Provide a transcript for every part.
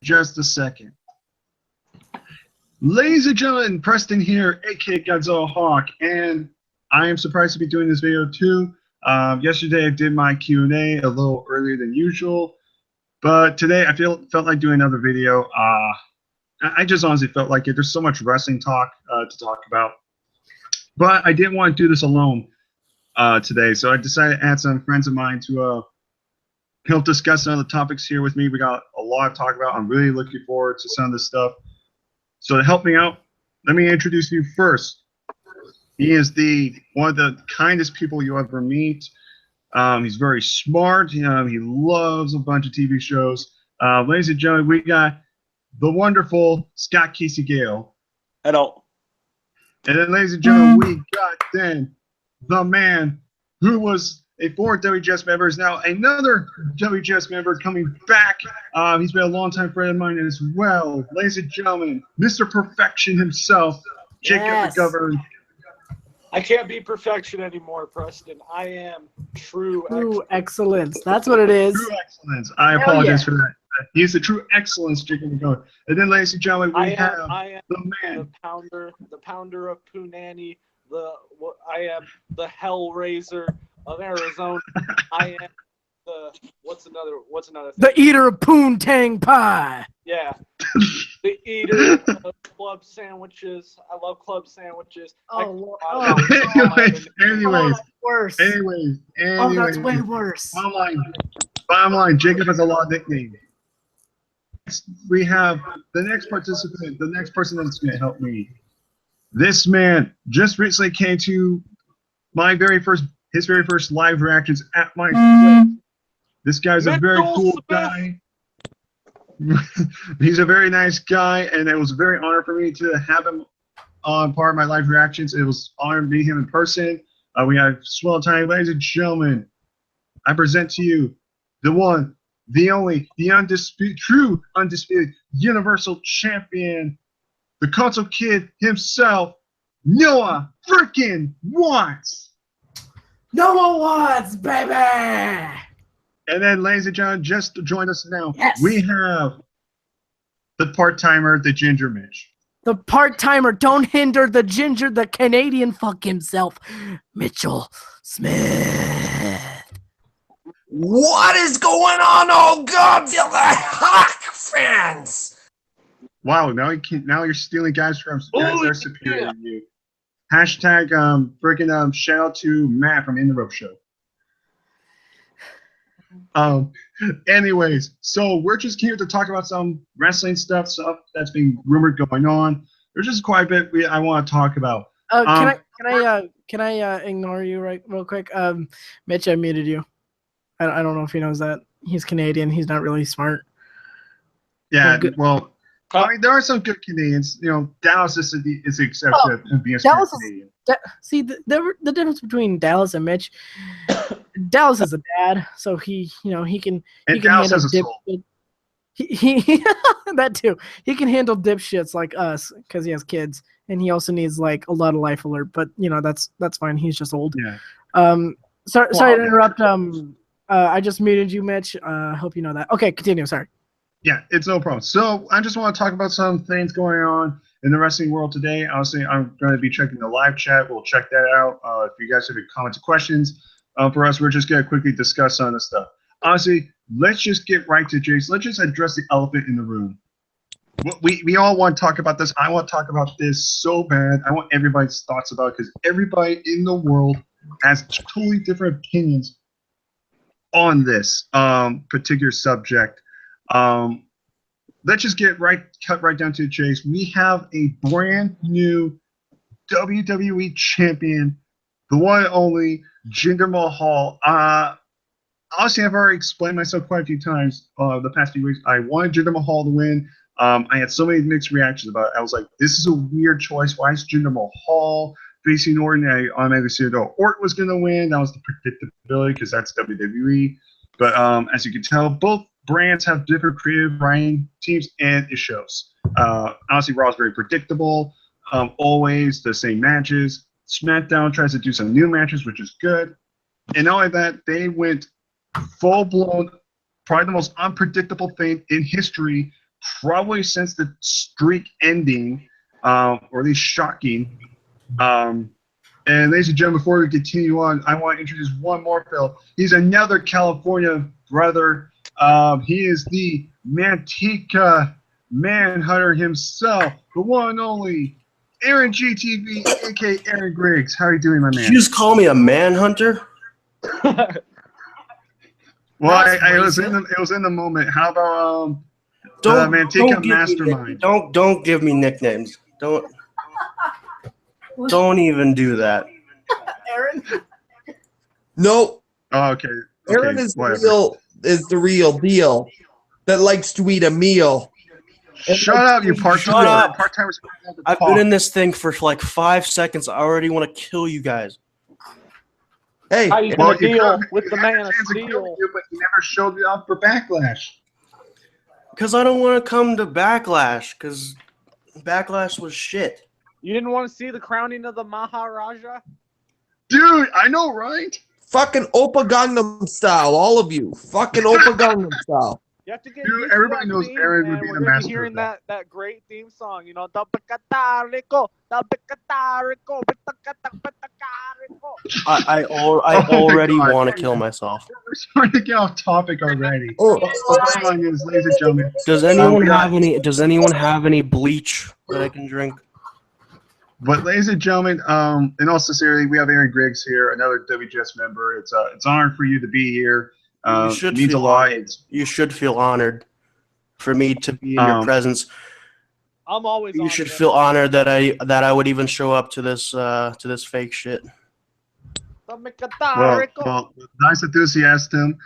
just a second. Ladies and gentlemen, Preston here, aka Godzilla Hawk, and I am surprised to be doing this video too. Yesterday I did my Q&A a little earlier than usual, but today I felt like doing another video. I just honestly felt like it. There's so much wrestling talk to talk about, but I didn't want to do this alone today, so I decided to add some friends of mine to help discuss some of the topics here with me. We got a lot to talk about. I'm really looking forward to some of this stuff. So to help me out, let me introduce you first. He is one of the kindest people you'll ever meet. He's very smart. He loves a bunch of TV shows. Ladies and gentlemen, we got the wonderful Scott Casey Gale. Hello. And then, ladies and gentlemen, we got then the man who was a former WGS member, is now another WGS member coming back. He's been a longtime friend of mine as well. Ladies and gentlemen, Mr. Perfection himself, Jacob McGovern. I can't be perfection anymore, Preston. I am true excellence. That's what it is. True excellence. I apologize for that. He's the true excellence, Jacob McGovern. And then, ladies and gentlemen, I have am the man. the pounder of Punani. I am the Hellraiser of Arizona. I am the what's another thing? The eater of poontang pie. Yeah. The eater of club sandwiches. I love club sandwiches. Anyways. Worse. Oh, that's way worse. Bottom line, Jacob has a lot of nicknames. We have the next participant, the next person that's going to help me. This man just recently came to his very first live reactions at my show. This guy's a very cool guy. He's a very nice guy, and it was a very honor for me to have him on part of my live reactions. It was an honor to meet him in person. We had a swell time. Ladies and gentlemen, I present to you the one, the only, the true undisputed Universal Champion, the console kid himself, Noah freaking Watts. Noah Watts, baby! And then, ladies and gentlemen, just to join us now, yes, we have the part-timer, the Ginger Mitch. The part-timer, don't hinder the Ginger, the Canadian fuck himself, Mitchell Smith. What is going on, oh Godzilla Hawk fans? Wow, now you're stealing guys from guys that are superior to you. Hashtag freaking shout out to Matt from In the Rope Show. Anyways, so we're just here to talk about some wrestling stuff that's been rumored going on. There's just quite a bit I want to talk about. Can I ignore you real quick? Mitch, I muted you. I don't know if he knows that. He's Canadian. He's not really smart. Yeah, well, I mean, there are some good Canadians. You know, Dallas is the exception of being a smart Canadian. See, the difference between Dallas and Mitch, Dallas is a dad, so he can Dallas handle has a soul. He that too. He can handle dipshits like us because he has kids, and he also needs like a lot of life alert. But that's fine. He's just old. Yeah. Sorry to interrupt. I just muted you, Mitch. Hope you know that. Okay, continue. Sorry. Yeah, it's no problem. So I just want to talk about some things going on in the wrestling world today. Obviously, I'm going to be checking the live chat. We'll check that out. If you guys have any comments or questions for us, we're just going to quickly discuss some of this stuff. Honestly, let's just get right to Jace. Let's just address the elephant in the room. We all want to talk about this. I want to talk about this so bad. I want everybody's thoughts about it because everybody in the world has totally different opinions on this particular subject. Let's just cut right down to the chase. We have a brand new WWE champion, the one and only Jinder Mahal. Honestly, I've already explained myself quite a few times the past few weeks. I wanted Jinder Mahal to win. I had so many mixed reactions about it. I was like, this is a weird choice. Why is Jinder Mahal facing Orton? I automatically assumed Orton was going to win. That was the predictability because that's WWE. But as you can tell, both brands have different creative writing teams, and it shows. Honestly, Raw is very predictable. Always the same matches. SmackDown tries to do some new matches, which is good. And not only that, they went full-blown, probably the most unpredictable thing in history probably since the streak ending, or at least shocking. And ladies and gentlemen, before we continue on, I want to introduce one more fellow. He's another California brother. He is the Manteca Manhunter himself, the one and only Aaron GTV, aka Aaron Griggs. How are you doing, my man? Did you just call me a manhunter? Well, it was in the moment. How about Manteca Mastermind? Don't give me nicknames. Don't even do that. Aaron. No, Oh, okay. Aaron is whatever. the real deal that likes to eat a meal. Shut up, you Shut up. part-timers. I've been in this thing for like 5 seconds. I already want to kill you guys. Hey, How you Well, gonna you deal could- with the man of fans are killing steel? you, but you never showed it up for Backlash. Because I don't want to come to Backlash. Because Backlash was shit. You didn't want to see the crowning of the Maharaja? Dude, I know, right? fucking Oppa Gangnam style, all of you. Fucking Oppa Gangnam style. You have to get Dude, used to everybody that knows theme, Aaron would man. be We're the gonna master be of hearing that. that great theme song, you know, the Picatarico, the Picatarico, Picatarico. I Oh my already God. want to kill myself. We're starting to get off topic already. Oh, What's going on is, ladies and gentlemen, Does anyone yeah. have any bleach that I can drink? but ladies and gentlemen, in all sincerity, we have Aaron Griggs here, another WGS member. It's an honor for you to be here. You should It means a feel lot. honored. You should feel honored for me to be in your presence. I'm always You honored, should man. feel honored that I would even show up to this fake shit. The Picatarico. Well, nice enthusiasm.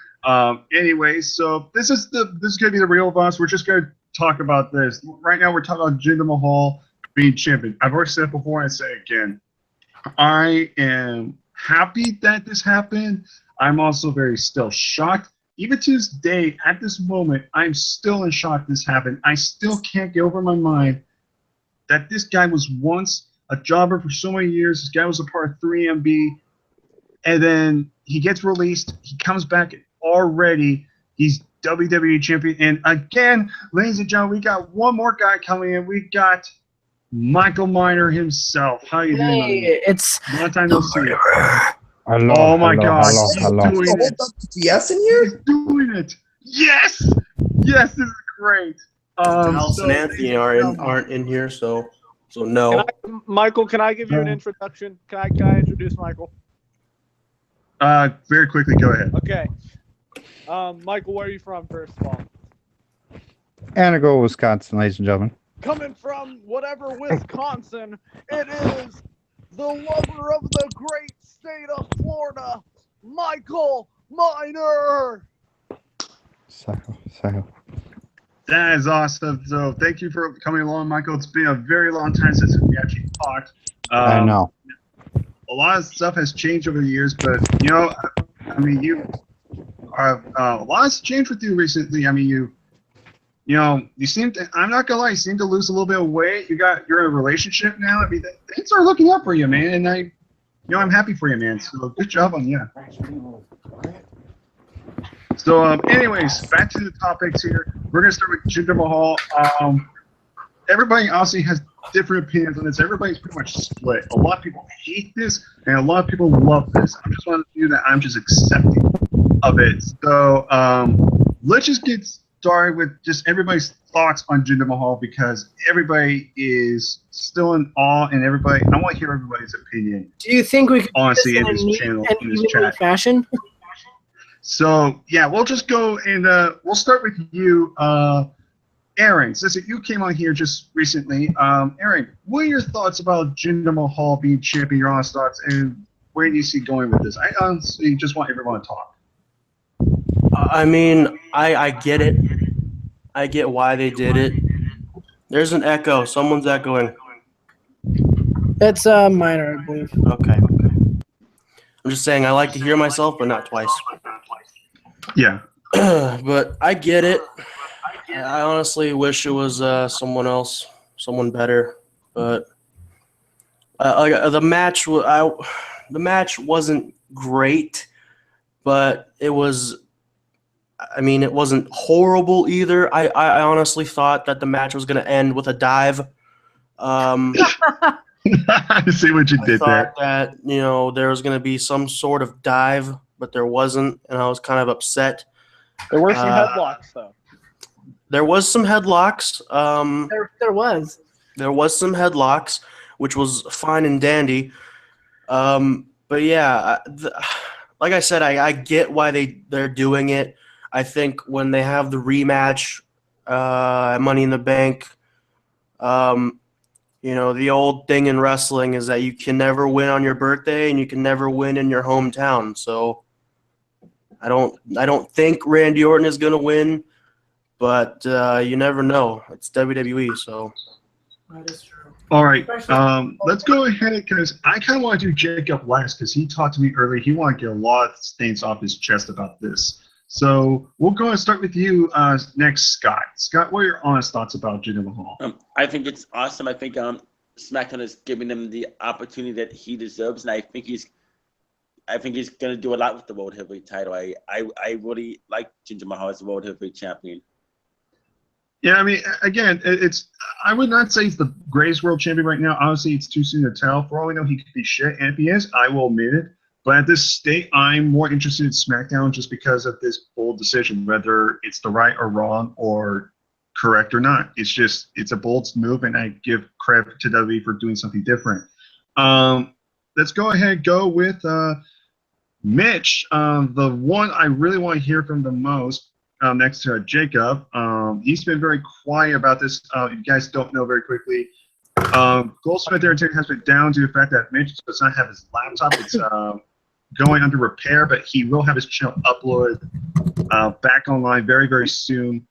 Anyway, so this is gonna be the real boss. We're just gonna talk about this right now. We're talking about Jinder Mahal being champion. I've already said it before, and I say it again. I am happy that this happened. I'm also very still shocked. Even to this day, at this moment, I'm still in shock this happened. I still can't get over my mind that this guy was once a jobber for so many years. This guy was a part of 3MB. And then he gets released. He comes back already. He's WWE champion. And again, ladies and gentlemen, we got one more guy coming in. We got Michael Miner himself. How you doing? Hey, it's Long time no see. Hello, Oh my hello, God, hello, he's hello. doing hold it. up yes in here? He's doing it. Yes, yes, this is great. Alice so, and Anthony aren't in here, so no. Michael, can I give you an introduction? Can I introduce Michael? Very quickly, go ahead. Okay. Michael, where are you from, first of all? Anago, Wisconsin, ladies and gentlemen. Coming from whatever Wisconsin, it is the lover of the great state of Florida, Michael Miner. So. That is awesome. So thank you for coming along, Michael. It's been a very long time since we actually talked. I know. A lot of stuff has changed over the years, but you know, I mean, a lot has changed with you recently. I mean, you seem to. I'm not gonna lie, you seem to lose a little bit of weight. You're in a relationship now. I mean, things are looking up for you, man. And I'm happy for you, man. So good job on you. So, anyways, back to the topics here. We're gonna start with Jinder Mahal. Everybody obviously has different opinions on this. Everybody's pretty much split. A lot of people hate this, and a lot of people love this. I'm just one of you that I'm just accepting of it. So, let's just get started with just everybody's thoughts on Jinder Mahal, because everybody is still in awe, and I want to hear everybody's opinion. Do you think we could Honestly, do in this this in a neat channel, and in this even chat. fashion? So yeah, we'll just go and we'll start with you, Aaron. Since you came on here just recently, Aaron, what are your thoughts about Jinder Mahal being champion? Your honest thoughts, and where do you see going with this? I honestly just want everyone to talk. I mean, I get it. I get why they did it. There's an echo. Someone's echoing. It's Miner, I believe. Okay. I'm just saying I like to hear myself, but not twice. Yeah. But I get it. I honestly wish it was someone else, someone better. But the match wasn't great, but it was. I mean, it wasn't horrible either. I honestly thought that the match was going to end with a dive. I see what you I did there. thought that, there was going to be some sort of dive, but there wasn't, and I was kind of upset. There were some headlocks, though. There was some headlocks. There was. There was some headlocks, which was fine and dandy. But yeah, like I said, I get why they're doing it. I think when they have the rematch, Money in the Bank, the old thing in wrestling is that you can never win on your birthday and you can never win in your hometown. So I don't think Randy Orton is going to win, but you never know. It's WWE, so. That is true. All right, let's go ahead because I kind of want to do Jacob last because he talked to me earlier. He wanted to get a lot of things off his chest about this. So we'll go and start with you next, Scott. Scott, what are your honest thoughts about Jinder Mahal? I think it's awesome. I think SmackDown is giving him the opportunity that he deserves, and I think he's going to do a lot with the World Heavyweight title. I really like Jinder Mahal as the World Heavyweight champion. Yeah, I mean, again, I would not say he's the greatest world champion right now. Honestly, it's too soon to tell. For all we know, he could be shit, and if he is, I will admit it. But at this state, I'm more interested in SmackDown just because of this bold decision, whether it's the right or wrong or correct or not. It's a bold move, and I give credit to WWE for doing something different. Let's go ahead go with Mitch, the one I really want to hear from the most. Next to Jacob. He's been very quiet about this. You guys don't know very quickly. Goldsmith Entertainment has been down to the fact that Mitch does not have his laptop. It's going under repair, but he will have his channel uploaded back online very, very soon.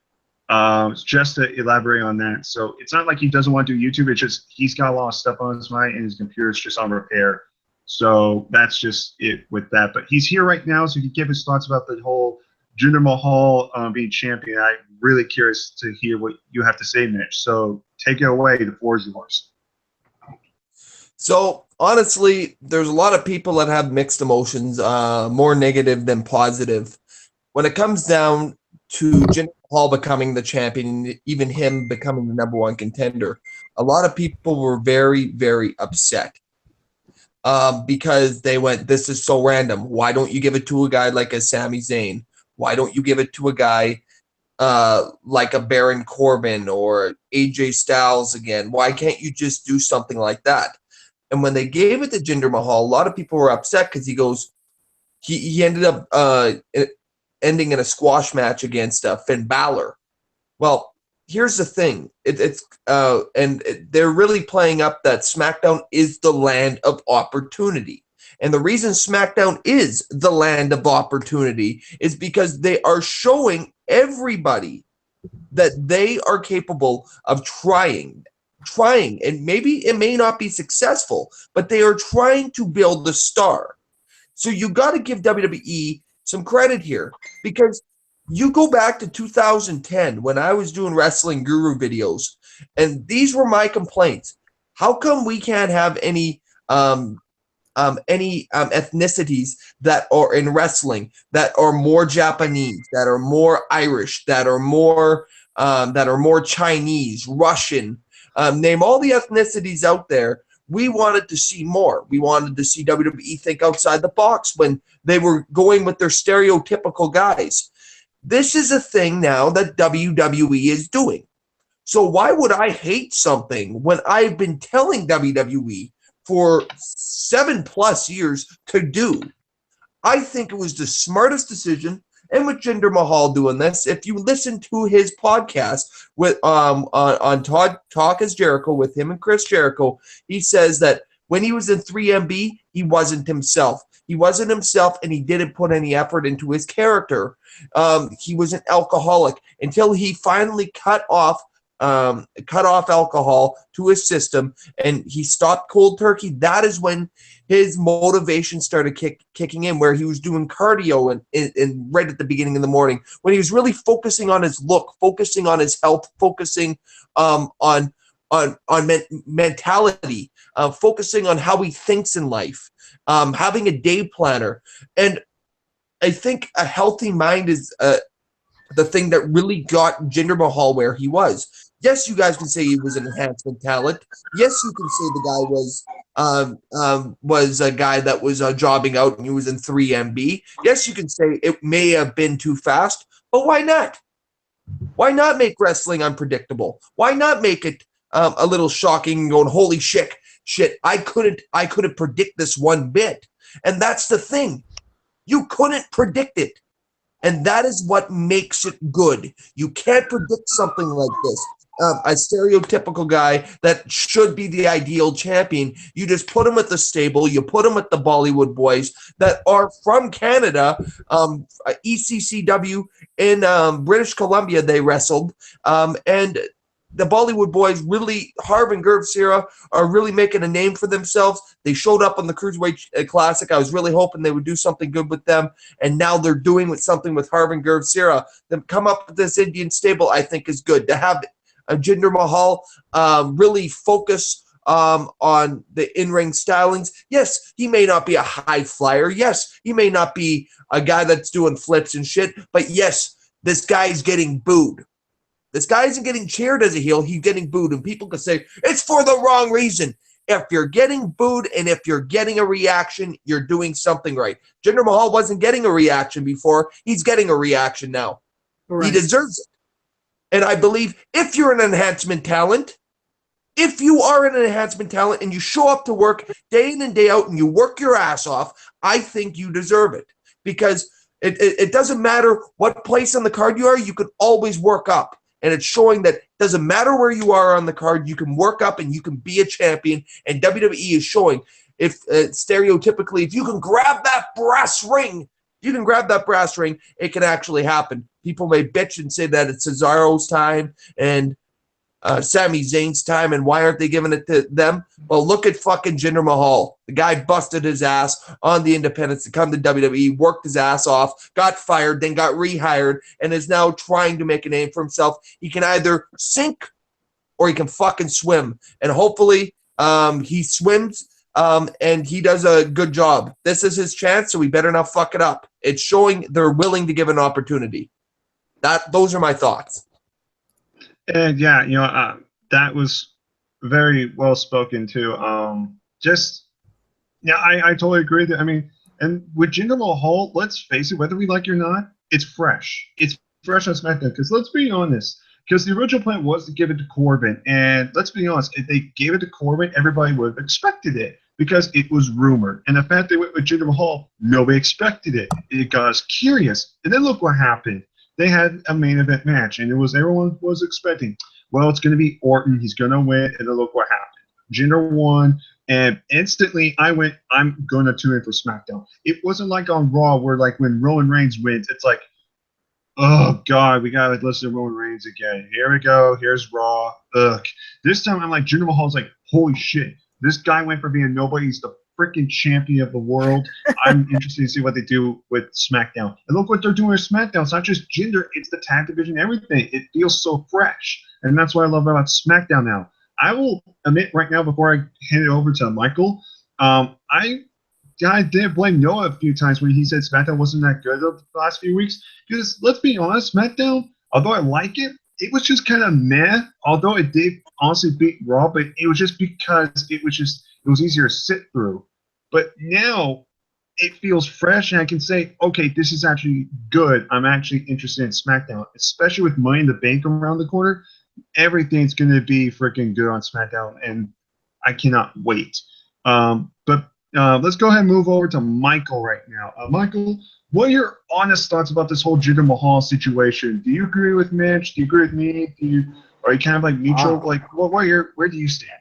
Just to elaborate on that. So it's not like he doesn't want to do YouTube. It's just he's got a lot of stuff on his mind and his computer's just on repair. So that's just it with that. But he's here right now, so he can give his thoughts about the whole Jinder Mahal being champion. I'm really curious to hear what you have to say, Mitch. So take it away. The floor is yours. So honestly, there's a lot of people that have mixed emotions, more negative than positive. When it comes down to Jinder Mahal becoming the champion, even him becoming the number one contender, a lot of people were very, very upset because they went, this is so random. Why don't you give it to a guy like a Sami Zayn? Why don't you give it to a guy like a Baron Corbin or AJ Styles again? Why can't you just do something like that? And when they gave it to Jinder Mahal, a lot of people were upset because he ended up ending in a squash match against Finn Balor. Well, here's the thing. They're really playing up that SmackDown is the land of opportunity. And the reason SmackDown is the land of opportunity is because they are showing everybody that they are capable of trying. And maybe it may not be successful, but they are trying to build the star. So you got to give WWE some credit here, because you go back to 2010 when I was doing Wrestling Guru videos, and these were my complaints. How come we can't have any ethnicities that are in wrestling that are more Japanese, that are more Irish, that are more Chinese, Russian? Name all the ethnicities out there. We wanted to see more. We wanted to see WWE think outside the box when they were going with their stereotypical guys. This is a thing now that WWE is doing. So why would I hate something when I've been telling WWE for 7+ years to do? I think it was the smartest decision. And with Jinder Mahal doing this, if you listen to his podcast with on Talk as Jericho with him and Chris Jericho, he says that when he was in 3MB, he wasn't himself. He wasn't himself, and he didn't put any effort into his character. He was an alcoholic until he finally cut off alcohol to his system, and he stopped cold turkey. That is when his motivation started kicking in, where he was doing cardio and right at the beginning of the morning, when he was really focusing on his look, focusing on his health, focusing on mentality, focusing on how he thinks in life, having a day planner. And I think a healthy mind is the thing that really got Jinder Mahal where he was. Yes, you guys can say he was an enhancement talent. Yes, you can say the guy was a guy that was jobbing out and he was in 3MB. Yes, you can say it may have been too fast, but why not? Why not make wrestling unpredictable? Why not make it a little shocking and going, holy shit, I couldn't predict this one bit. And that's the thing. You couldn't predict it. And that is what makes it good. You can't predict something like this. A stereotypical guy that should be the ideal champion. You just put him at the stable. You put him at the Bollywood boys that are from Canada, ECCW in British Columbia. They wrestled, and the Bollywood boys really, Harv and Gurv Sira are really making a name for themselves. They showed up on the Cruiserweight Classic. I was really hoping they would do something good with them, and now they're doing something with Harv and Gurv Sira. Them come up with this Indian stable, I think, is good. To have Jinder Mahal really focus on the in-ring stylings. Yes, he may not be a high flyer. Yes, he may not be a guy that's doing flips and shit, but yes, this guy's getting booed. This guy isn't getting cheered as a heel. He's getting booed. And people can say, it's for the wrong reason. If you're getting booed and if you're getting a reaction, you're doing something right. Jinder Mahal wasn't getting a reaction before. He's getting a reaction now. Right. He deserves it. And I believe if you're an enhancement talent, if you are an enhancement talent and you show up to work day in and day out and you work your ass off, I think you deserve it. Because it doesn't matter what place on the card you are, you can always work up. And it's showing that it doesn't matter where you are on the card, you can work up and you can be a champion. And WWE is showing, if stereotypically, if you can grab that brass ring, it can actually happen. People may bitch and say that it's Cesaro's time and Sami Zayn's time, and why aren't they giving it to them? Well, look at fucking Jinder Mahal. The guy busted his ass on the independents to come to WWE, worked his ass off, got fired, then got rehired, and is now trying to make a name for himself. He can either sink or he can fucking swim. And hopefully he swims and he does a good job. This is his chance, so we better not fuck it up. It's showing they're willing to give an opportunity. Those are my thoughts. And yeah, that was very well spoken too. I totally agree that, I mean, and with Jinder Mahal, let's face it, whether we like it or not, it's fresh. It's fresh on SmackDown. Because let's be honest, because the original plan was to give it to Corbin, and let's be honest, if they gave it to Corbin, everybody would have expected it because it was rumored. And the fact they went with Jinder Mahal, nobody expected it. It got us curious, and then look what happened. They had a main event match, and it was everyone was expecting. Well, it's going to be Orton. He's going to win, and then look what happened. Jinder won, and instantly I went, I'm going to tune in for SmackDown. It wasn't like on Raw where, like, when Roman Reigns wins, it's like, oh, God, we got to listen to Roman Reigns again. Here we go. Here's Raw. Ugh. This time I'm like, Jinder Mahal's like, holy shit. This guy went from being nobody. He's the freaking champion of the world. I'm interested to see what they do with SmackDown. And look what they're doing with SmackDown. It's not just Jinder, it's the tag division, everything. It feels so fresh. And that's what I love about SmackDown now. I will admit right now, before I hand it over to Michael, I did blame Noah a few times when he said SmackDown wasn't that good the last few weeks. Because let's be honest, SmackDown, although I like it, it was just kind of meh. Although it did honestly beat Raw, but it was just because it was easier to sit through. But now it feels fresh, and I can say, okay, this is actually good. I'm actually interested in SmackDown, especially with Money in the Bank around the corner. Everything's going to be freaking good on SmackDown, and I cannot wait. But let's go ahead and move over to Michael right now. Michael, what are your honest thoughts about this whole Jinder Mahal situation? Do you agree with Mitch? Do you agree with me? Are you kind of like neutral? Where do you stand?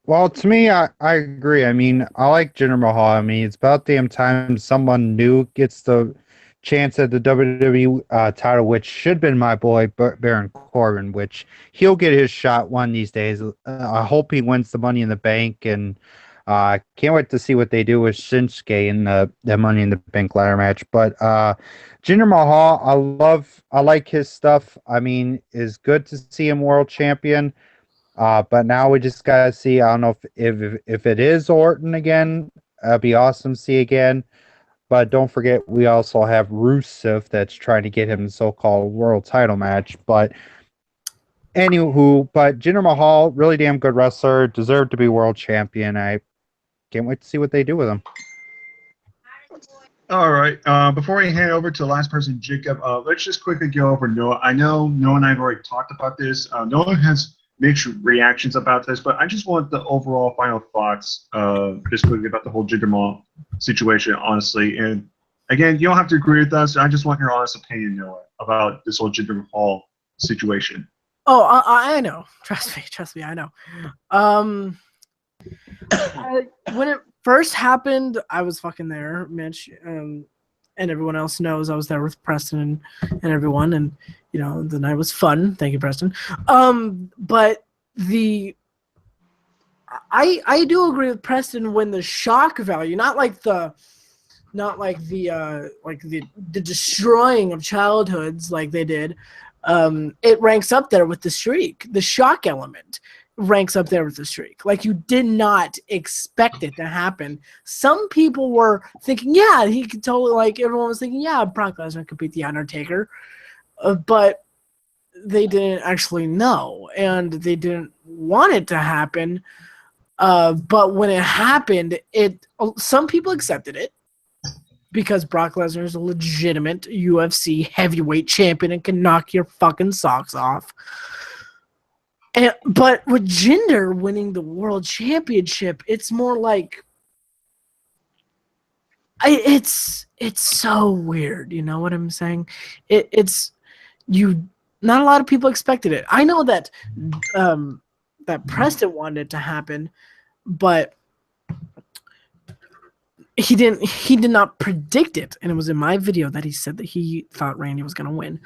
Well, to me, I agree. I mean, I like Jinder Mahal. I mean, it's about damn time someone new gets the chance at the WWE title, which should have been my boy, Baron Corbin, which he'll get his shot one of these days. I hope he wins the Money in the Bank, and I can't wait to see what they do with Shinsuke in the Money in the Bank ladder match. But Jinder Mahal, I like his stuff. I mean, it's good to see him world champion. But now we just gotta see. I don't know if it is Orton again. It'd be awesome to see again. But don't forget, we also have Rusev that's trying to get him the so-called world title match. But anywho, but Jinder Mahal, really damn good wrestler, deserved to be world champion. I can't wait to see what they do with him. All right. Before we hand over to the last person, Jacob, let's just quickly go over Noah. I know Noah and I have already talked about this. Noah has mixed reactions about this, but I just want the overall final thoughts just quickly about the whole Jinder Mahal situation, honestly. And again, you don't have to agree with us. I just want your honest opinion, Noah, about this whole Jinder Mahal situation. Oh, I know. Trust me, I know. When it first happened, I was fucking there, Mitch, and everyone else knows I was there with Preston and everyone, and you know the night was fun. Thank you, Preston. But I do agree with Preston when the shock value, not like the destroying of childhoods like they did. It ranks up there with the streak. The shock element ranks up there with the streak. Like, you did not expect it to happen. Some people were thinking, yeah, he could totally, like, everyone was thinking, yeah, Brock Lesnar could beat The Undertaker. But they didn't actually know, and they didn't want it to happen. But when it happened, some people accepted it, because Brock Lesnar is a legitimate UFC heavyweight champion and can knock your fucking socks off. But with Jinder winning the world championship, it's more like it's so weird. You know what I'm saying? Not a lot of people expected it. I know that that Preston wanted it to happen, but he did not predict it, and it was in my video that he said that he thought Randy was going to win.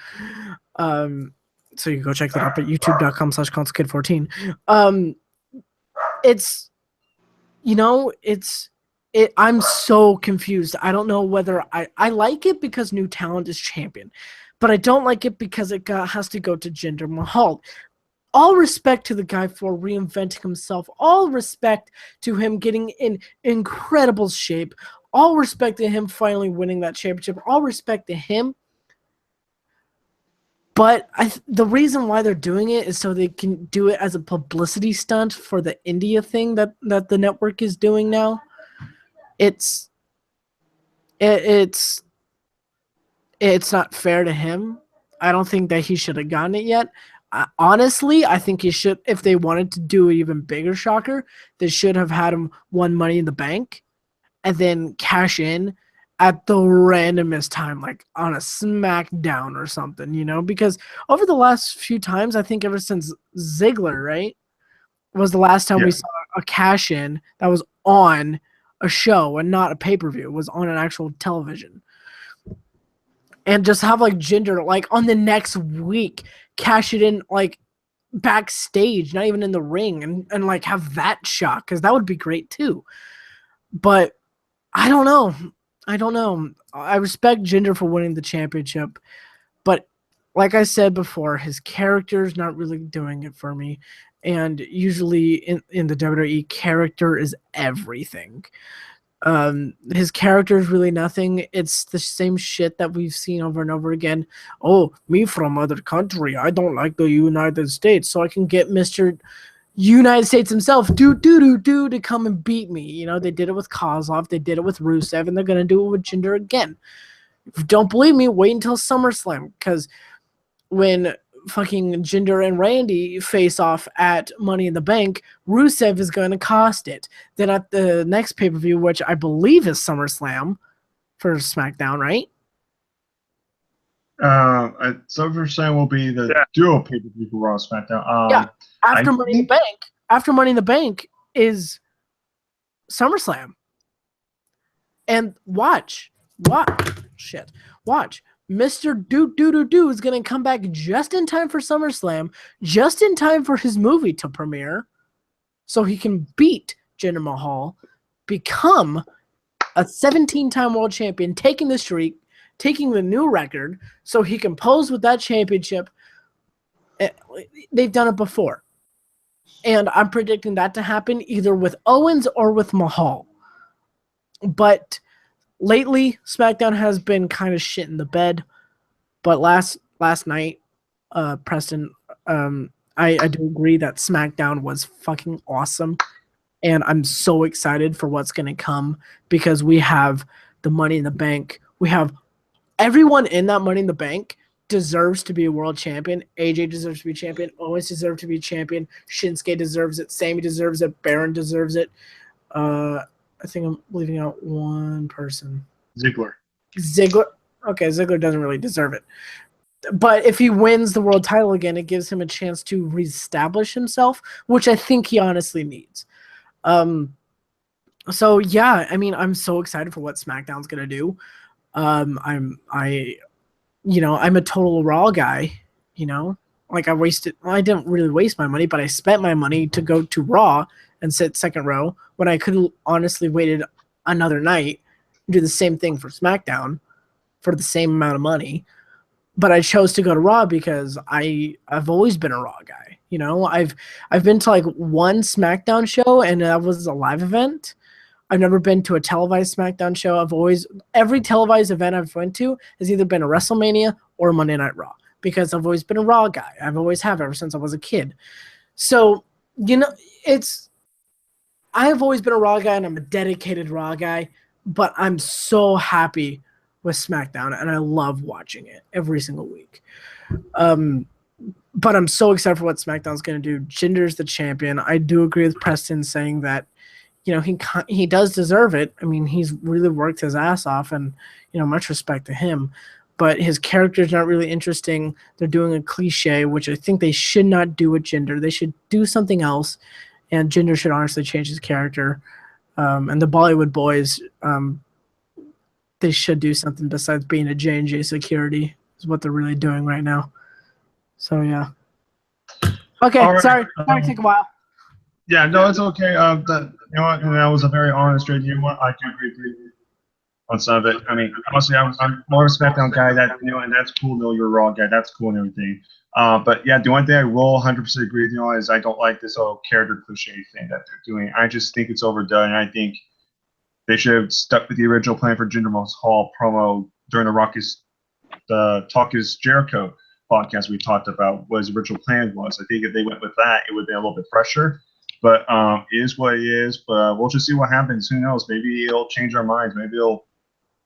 So you can go check that out at youtube.com/ConsulKid14. I'm so confused. I don't know whether I like it because new talent is champion, but I don't like it because it has to go to Jinder Mahal. All respect to the guy for reinventing himself. All respect to him getting in incredible shape. All respect to him finally winning that championship. All respect to him. But the reason why they're doing it is so they can do it as a publicity stunt for the India thing that the network is doing now. It's not fair to him. I don't think that he should have gotten it yet. Honestly, I think he should. If they wanted to do an even bigger shocker, they should have had him won Money in the Bank and then cash in at the randomest time, like on a SmackDown or something, you know? Because over the last few times, I think ever since Ziggler, right, was the last time we saw a cash in that was on a show and not a pay-per-view. It was on an actual television. And just have like Jinder, like on the next week, cash it in like backstage, not even in the ring, and like have that shock, because that would be great too. But I don't know. I respect Jinder for winning the championship, but like I said before, his character's not really doing it for me. And usually in the WWE, character is everything. His character is really nothing. It's the same shit that we've seen over and over again. Oh, me from other country. I don't like the United States, so I can get Mr. United States himself to come and beat me. You know, they did it with Kozlov, they did it with Rusev, and they're gonna do it with Jinder again. If you don't believe me, wait until SummerSlam, because when fucking Jinder and Randy face off at Money in the Bank, Rusev is going to cost it. Then at the next pay-per-view, which I believe is SummerSlam for SmackDown, right? SummerSlam will be the dual pay-per-view for Raw SmackDown. After Money in the Bank is SummerSlam. And watch. Mr. Do is going to come back just in time for SummerSlam, just in time for his movie to premiere, so he can beat Jinder Mahal, become a 17-time world champion, taking the streak, taking the new record, so he can pose with that championship. They've done it before. And I'm predicting that to happen either with Owens or with Mahal. But lately SmackDown has been kind of shit in the bed, but last night, Preston, I do agree that SmackDown was fucking awesome, and I'm so excited for what's gonna come because we have the Money in the Bank. We have everyone in that Money in the Bank deserves to be a world champion. AJ deserves to be champion. Owens deserves to be champion. Shinsuke deserves it. Sammy deserves it. Baron deserves it. I think I'm leaving out one person. Ziggler. Okay, Ziggler doesn't really deserve it. But if he wins the world title again, it gives him a chance to reestablish himself, which I think he honestly needs. So yeah, I mean, I'm so excited for what SmackDown's gonna do. I'm a total Raw guy. Like I didn't really waste my money, but I spent my money to go to Raw and sit second row when I could have honestly waited another night and do the same thing for SmackDown for the same amount of money. But I chose to go to Raw because I've always been a Raw guy. I've been to like one SmackDown show and that was a live event. I've never been to a televised SmackDown show. Every televised event I've went to has either been a WrestleMania or a Monday Night Raw because I've always been a Raw guy. I've always have ever since I was a kid. So, I've always been a Raw guy and I'm a dedicated Raw guy, but I'm so happy with SmackDown and I love watching it every single week. But I'm so excited for what SmackDown's going to do. Jinder's the champion. I do agree with Preston saying that he does deserve it. I mean, he's really worked his ass off, and much respect to him. But his character's not really interesting. They're doing a cliche, which I think they should not do with Jinder. They should do something else, and Jinder should honestly change his character. And the Bollywood boys, they should do something besides being a J&J security. Is what they're really doing right now. So yeah. Okay, All right. sorry to take a while. Yeah, no, it's okay. That was a very honest review. I do agree with you on some of it. I mean, honestly, I'm more of a SmackDown guy. And that's cool. No, you're a Raw guy. That's cool and everything. But yeah, the one thing I will 100% agree with you on is I don't like this whole character cliche thing that they're doing. I just think it's overdone. And I think they should have stuck with the original plan for Jinder Mahal promo during the Talk is Jericho podcast we talked about. What his original plan was. I think if they went with that, it would be a little bit fresher. But it is what it is. But we'll just see what happens. Who knows? Maybe it'll change our minds. Maybe it'll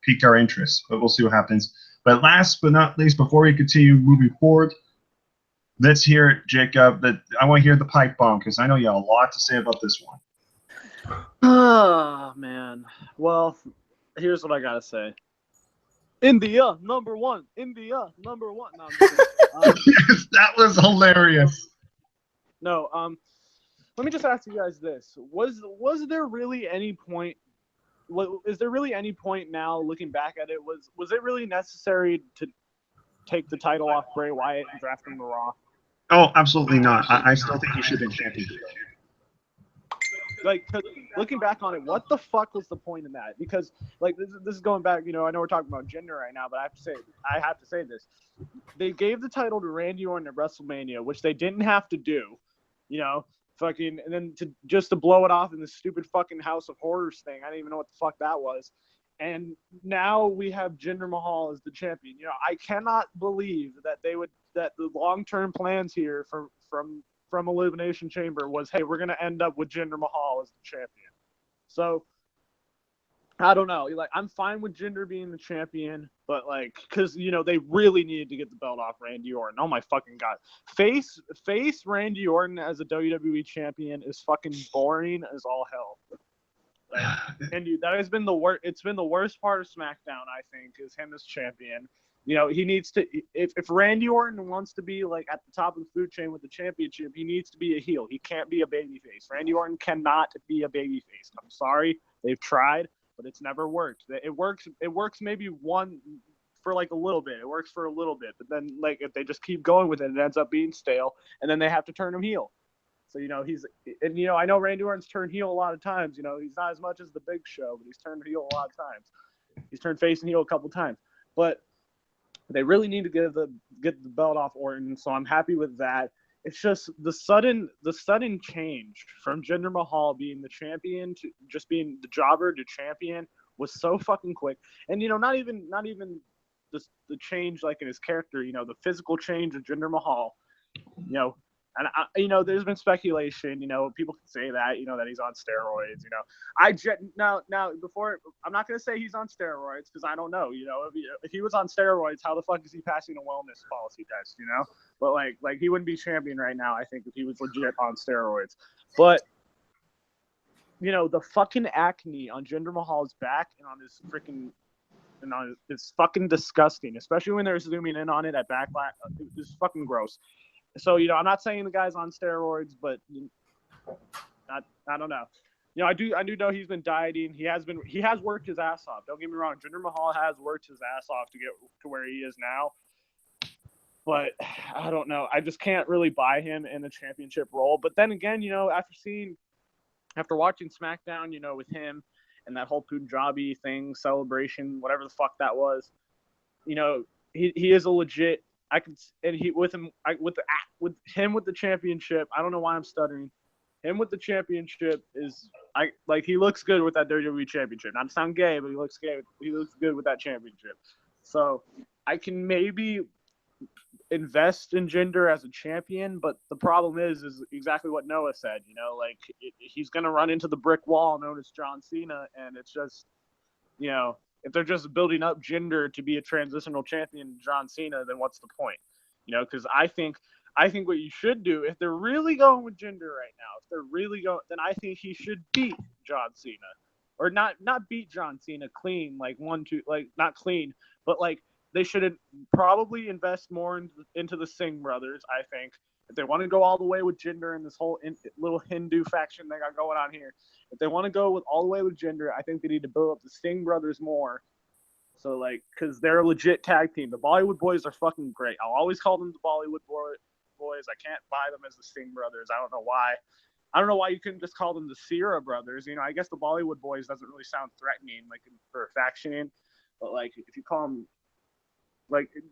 pique our interest. But we'll see what happens. But last but not least, before we continue moving forward, let's hear it, Jacob. I want to hear the pipe bomb because I know you have a lot to say about this one. Oh, man. Well, here's what I got to say. India, number one. India, number one. No, I'm just kidding. Yes, that was hilarious. No, let me just ask you guys this: was there really any point? Is there really any point now, looking back at it? Was it really necessary to take the title off Bray Wyatt and draft him to Raw? Oh, absolutely not. I still think he should have been champion. Like, 'cause looking back on it, what the fuck was the point in that? Because like this is going back. I know we're talking about Jinder right now, but I have to say this: they gave the title to Randy Orton at WrestleMania, which they didn't have to do. Fucking, and then to blow it off in this stupid fucking House of Horrors thing. I didn't even know what the fuck that was. And now we have Jinder Mahal as the champion. I cannot believe that that the long-term plans here from Elimination Chamber was, hey, we're gonna end up with Jinder Mahal as the champion. So I don't know. I'm fine with Jinder being the champion, but because they really needed to get the belt off Randy Orton. Oh my fucking god, face Randy Orton as a WWE champion is fucking boring as all hell. And dude, that has been the worst. It's been the worst part of SmackDown, I think, is him as champion. He needs to. If Randy Orton wants to be at the top of the food chain with the championship, he needs to be a heel. He can't be a babyface. Randy Orton cannot be a babyface. I'm sorry, they've tried, but it's never worked. It works maybe one for a little bit. It works for a little bit, but then if they just keep going with it, it ends up being stale, and then they have to turn him heel. So I know Randy Orton's turned heel a lot of times. He's not as much as the Big Show, but he's turned heel a lot of times. He's turned face and heel a couple times, but they really need to get the belt off Orton. So I'm happy with that. It's just the sudden change from Jinder Mahal being the champion to just being the jobber to champion was so fucking quick. And not even the change like in his character, the physical change of Jinder Mahal, and there's been speculation, people can say that, that he's on steroids, before, I'm not going to say he's on steroids because I don't know, if he was on steroids, how the fuck is he passing a wellness policy test, but like he wouldn't be champion right now, I think, if he was legit on steroids. But the fucking acne on Jinder Mahal's back and on his freaking it's fucking disgusting, especially when they're zooming in on it at Backlash. It's fucking gross. So, I'm not saying the guy's on steroids, but I don't know. I do know he's been dieting. He has worked his ass off. Don't get me wrong. Jinder Mahal has worked his ass off to get to where he is now. But I don't know. I just can't really buy him in a championship role. But then again, after watching SmackDown, with him and that whole Punjabi thing, celebration, whatever the fuck that was, he is a legit. I could, and he with him with the championship. I don't know why I'm stuttering. Him with the championship he looks good with that WWE championship. Not to sound gay, but he looks gay. He looks good with that championship. So I can maybe invest in Jinder as a champion, but the problem is exactly what Noah said. He's gonna run into the brick wall known as John Cena, and it's just, if they're just building up Jinder to be a transitional champion, John Cena, then what's the point? Because I think what you should do, if they're really going with Jinder right now, then I think he should beat John Cena, or not beat John Cena clean, not clean, but they should probably invest more into the Singh brothers. I think if they want to go all the way with Jinder and this whole little Hindu faction they got going on here, if they want to go all the way with Jinder, I think they need to build up the Singh brothers more. So because they're a legit tag team. The Bollywood boys are fucking great. I'll always call them the Bollywood boys. I can't buy them as the Singh brothers. I don't know why. I don't know why you couldn't just call them the Sierra brothers. I guess the Bollywood boys doesn't really sound threatening, for a faction. But if you call them,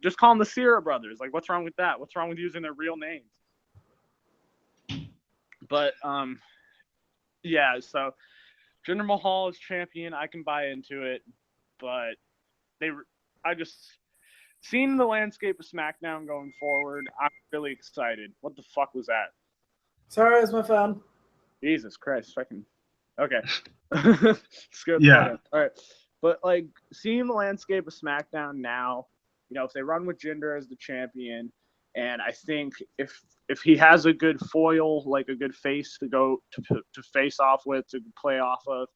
just call them the Sierra brothers. What's wrong with that? What's wrong with using their real names? But yeah. So Jinder Mahal is champion. I can buy into it, but I just seeing the landscape of SmackDown going forward, I'm really excited. What the fuck was that? Sorry, it's my phone. Jesus Christ, fucking okay. Scared Yeah. All right, but seeing the landscape of SmackDown now, if they run with Jinder as the champion, and I think if he has a good foil, a good face to go to face off with, to play off of,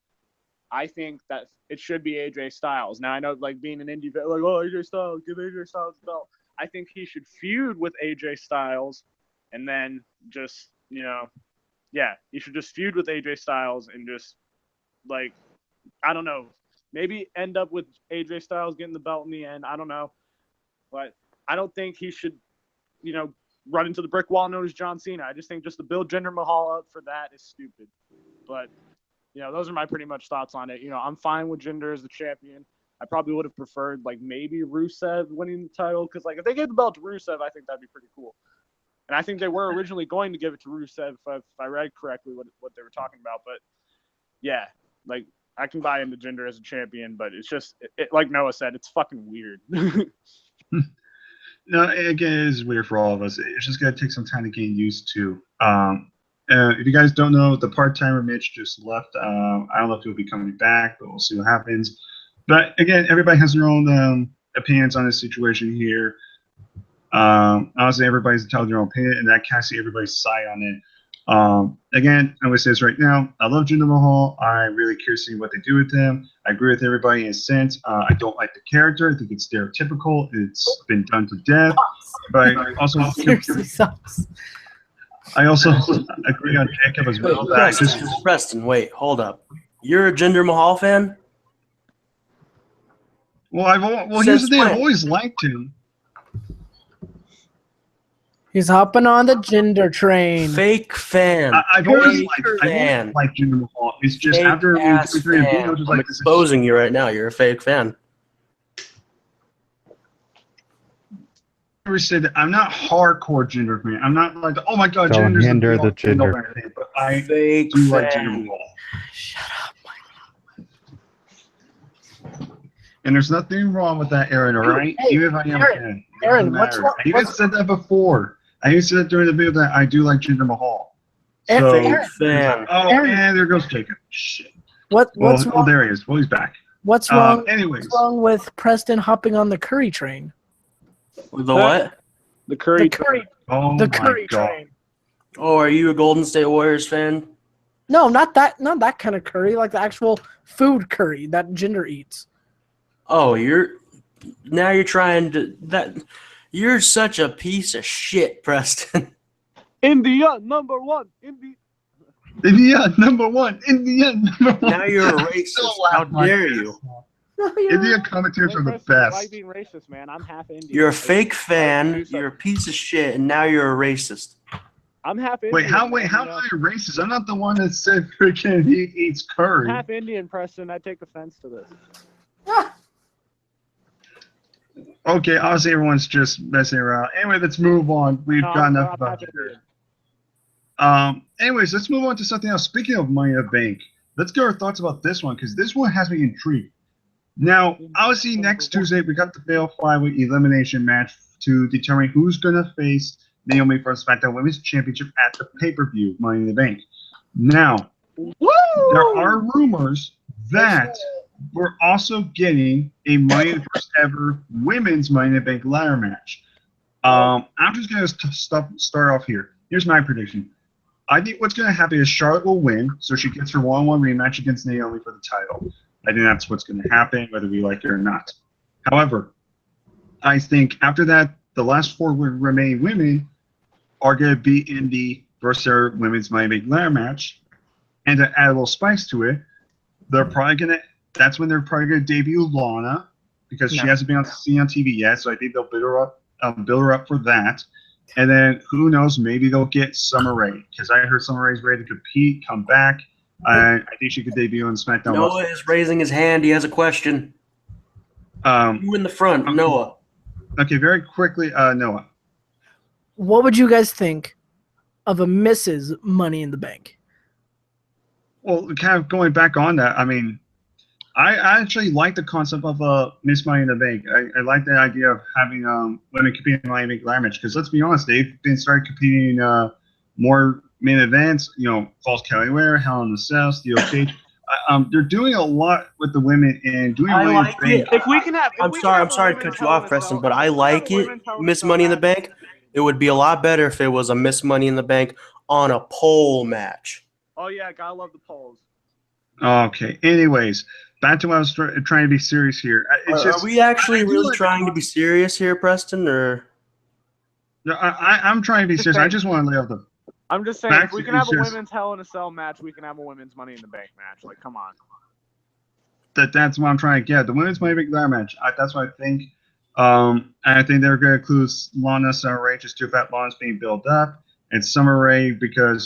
I think that it should be AJ Styles. Now I know being an indie, AJ Styles, give AJ Styles the belt. I think he should feud with AJ Styles, and then just he should just feud with AJ Styles and just I don't know, maybe end up with AJ Styles getting the belt in the end. I don't know. But I don't think he should, run into the brick wall known as John Cena. I just think just to build Jinder Mahal up for that is stupid. But, those are my pretty much thoughts on it. I'm fine with Jinder as the champion. I probably would have preferred, maybe Rusev winning the title. Because, if they gave the belt to Rusev, I think that'd be pretty cool. And I think they were originally going to give it to Rusev, if I read correctly what they were talking about. But, yeah, I can buy into Jinder as a champion. But it's just, like Noah said, it's fucking weird. No, again, it is weird for all of us. It's just going to take some time to get used to. If you guys don't know, the part-timer Mitch just left. I don't know if he'll be coming back, but we'll see what happens. But again, everybody has their own opinions on this situation here. Honestly, everybody's entitled to their own opinion, and I can't see everybody's side on it. Again, I'm going to say this right now. I love Jinder Mahal. I'm really curious to see what they do with him. I agree with everybody in a sense. I don't like the character. I think it's stereotypical. It's been done to death. But I also Seriously sucks. I also agree on Jacob as well. Preston, wait, hold up. You're a Jinder Mahal fan? Well, here's the thing. I've always liked him. He's hopping on the Jinder train. Fake fan. I've always liked Jinder Mahal. It's just after I'm exposing you right now. You're a fake fan. I never said that. I'm not hardcore Jinder fan. I'm not oh my god, Don't Jinder's hinder the Jinder. But I Fake do fan. like Jinder Mahal. Shut up, Mike. And there's nothing wrong with that, Aaron, all right? Hey, Even if I am a fan. It Aaron, doesn't what's matter. wrong- I even what's- said that before. I even said that during the video that I do like Jinder Mahal. Aaron, So, Aaron, fan. oh, Aaron. and there goes Jacob. Shit. what's Well, wrong? there he is. Well, he's back. What's wrong? Anyways. What's wrong with Preston hopping on the Curry train? The what? The Curry. Oh, The my Curry God. train. Oh, are you a Golden State Warriors fan? No, not that kind of curry, like the actual food curry that Jinder eats. Oh, you're trying to that. You're such a piece of shit, Preston. India #1. India, number one. India, number one. Now you're a racist. Still laugh How my dare ass you? off. India commentators are the Why best. being racist, man? I'm half Indian. You're a fake fan. You're a piece of shit, and now you're a racist. I'm half Indian. Wait, how man, am you know? I racist? I'm not the one that said freaking he eats curry. I'm half Indian, Preston. I take offense to this. Okay, obviously everyone's just messing around. Anyway, let's move on. We've No, got I'm enough half about Indian. it. Anyways, let's move on to something else. Speaking of Money in the Bank, let's get our thoughts about this one because this one has me intrigued. Now, obviously, next Tuesday we got the Fatal 5-Way elimination match to determine who's gonna face Naomi for the SmackDown Women's Championship at the pay-per-view Money in the Bank. Now, there are rumors that we're also getting a Money in the First Ever Women's Money in the Bank ladder match. I'm just gonna start off here. Here's my prediction. I think what's going to happen is Charlotte will win, so she gets her one-on-one rematch against Naomi for the title. I think that's what's going to happen, whether we like it or not. However, I think after that, the last 4 remaining women are going to be in the Versailles Women's Money Bank ladder match, and to add a little spice to it, they're probably going to. That's when they're probably going to debut Lana because she hasn't been seen on TV yet, so I think they'll build her up for that. And then who knows? Maybe they'll get Summer Rae because I heard Summer Rae's ready to compete, come back. I think she could debut on SmackDown. Noah is raising his hand. He has a question. You in the front, Noah. Okay, very quickly, Noah. What would you guys think of a Mrs. Money in the Bank? Well, kind of going back on that, I mean, I actually like the concept of Miss Money in the Bank. I like the idea of having women competing in Money in the Bank ladder match because let's be honest, they've been started competing in more main events. You know, Falls Kelly Ware, Hell in the Cell, Steel Cage. They're doing a lot with the women and doing I Money like in the Bank. If we can have, I'm sorry to cut you off, Preston, but I like it. Miss Money in the Bank. It would be a lot better if it was a Miss Money in the Bank on a pole match. Oh yeah, gotta love the polls. Okay. Anyways, back to what I was trying to be serious here. It's Are just, we actually I do really like trying to be serious here, Preston? Or No, I'm trying to be serious. I just want to lay out the. I'm just saying, if we can have a It's just- women's Hell in a Cell match, we can have a women's Money in the Bank match. Like, come on. That's what I'm trying to get. The women's Money in the Bank ladder match. That's what I think. And I think they're going to include Lana, Summer Rae, just too fat Lana's being built up, and Summer Rae because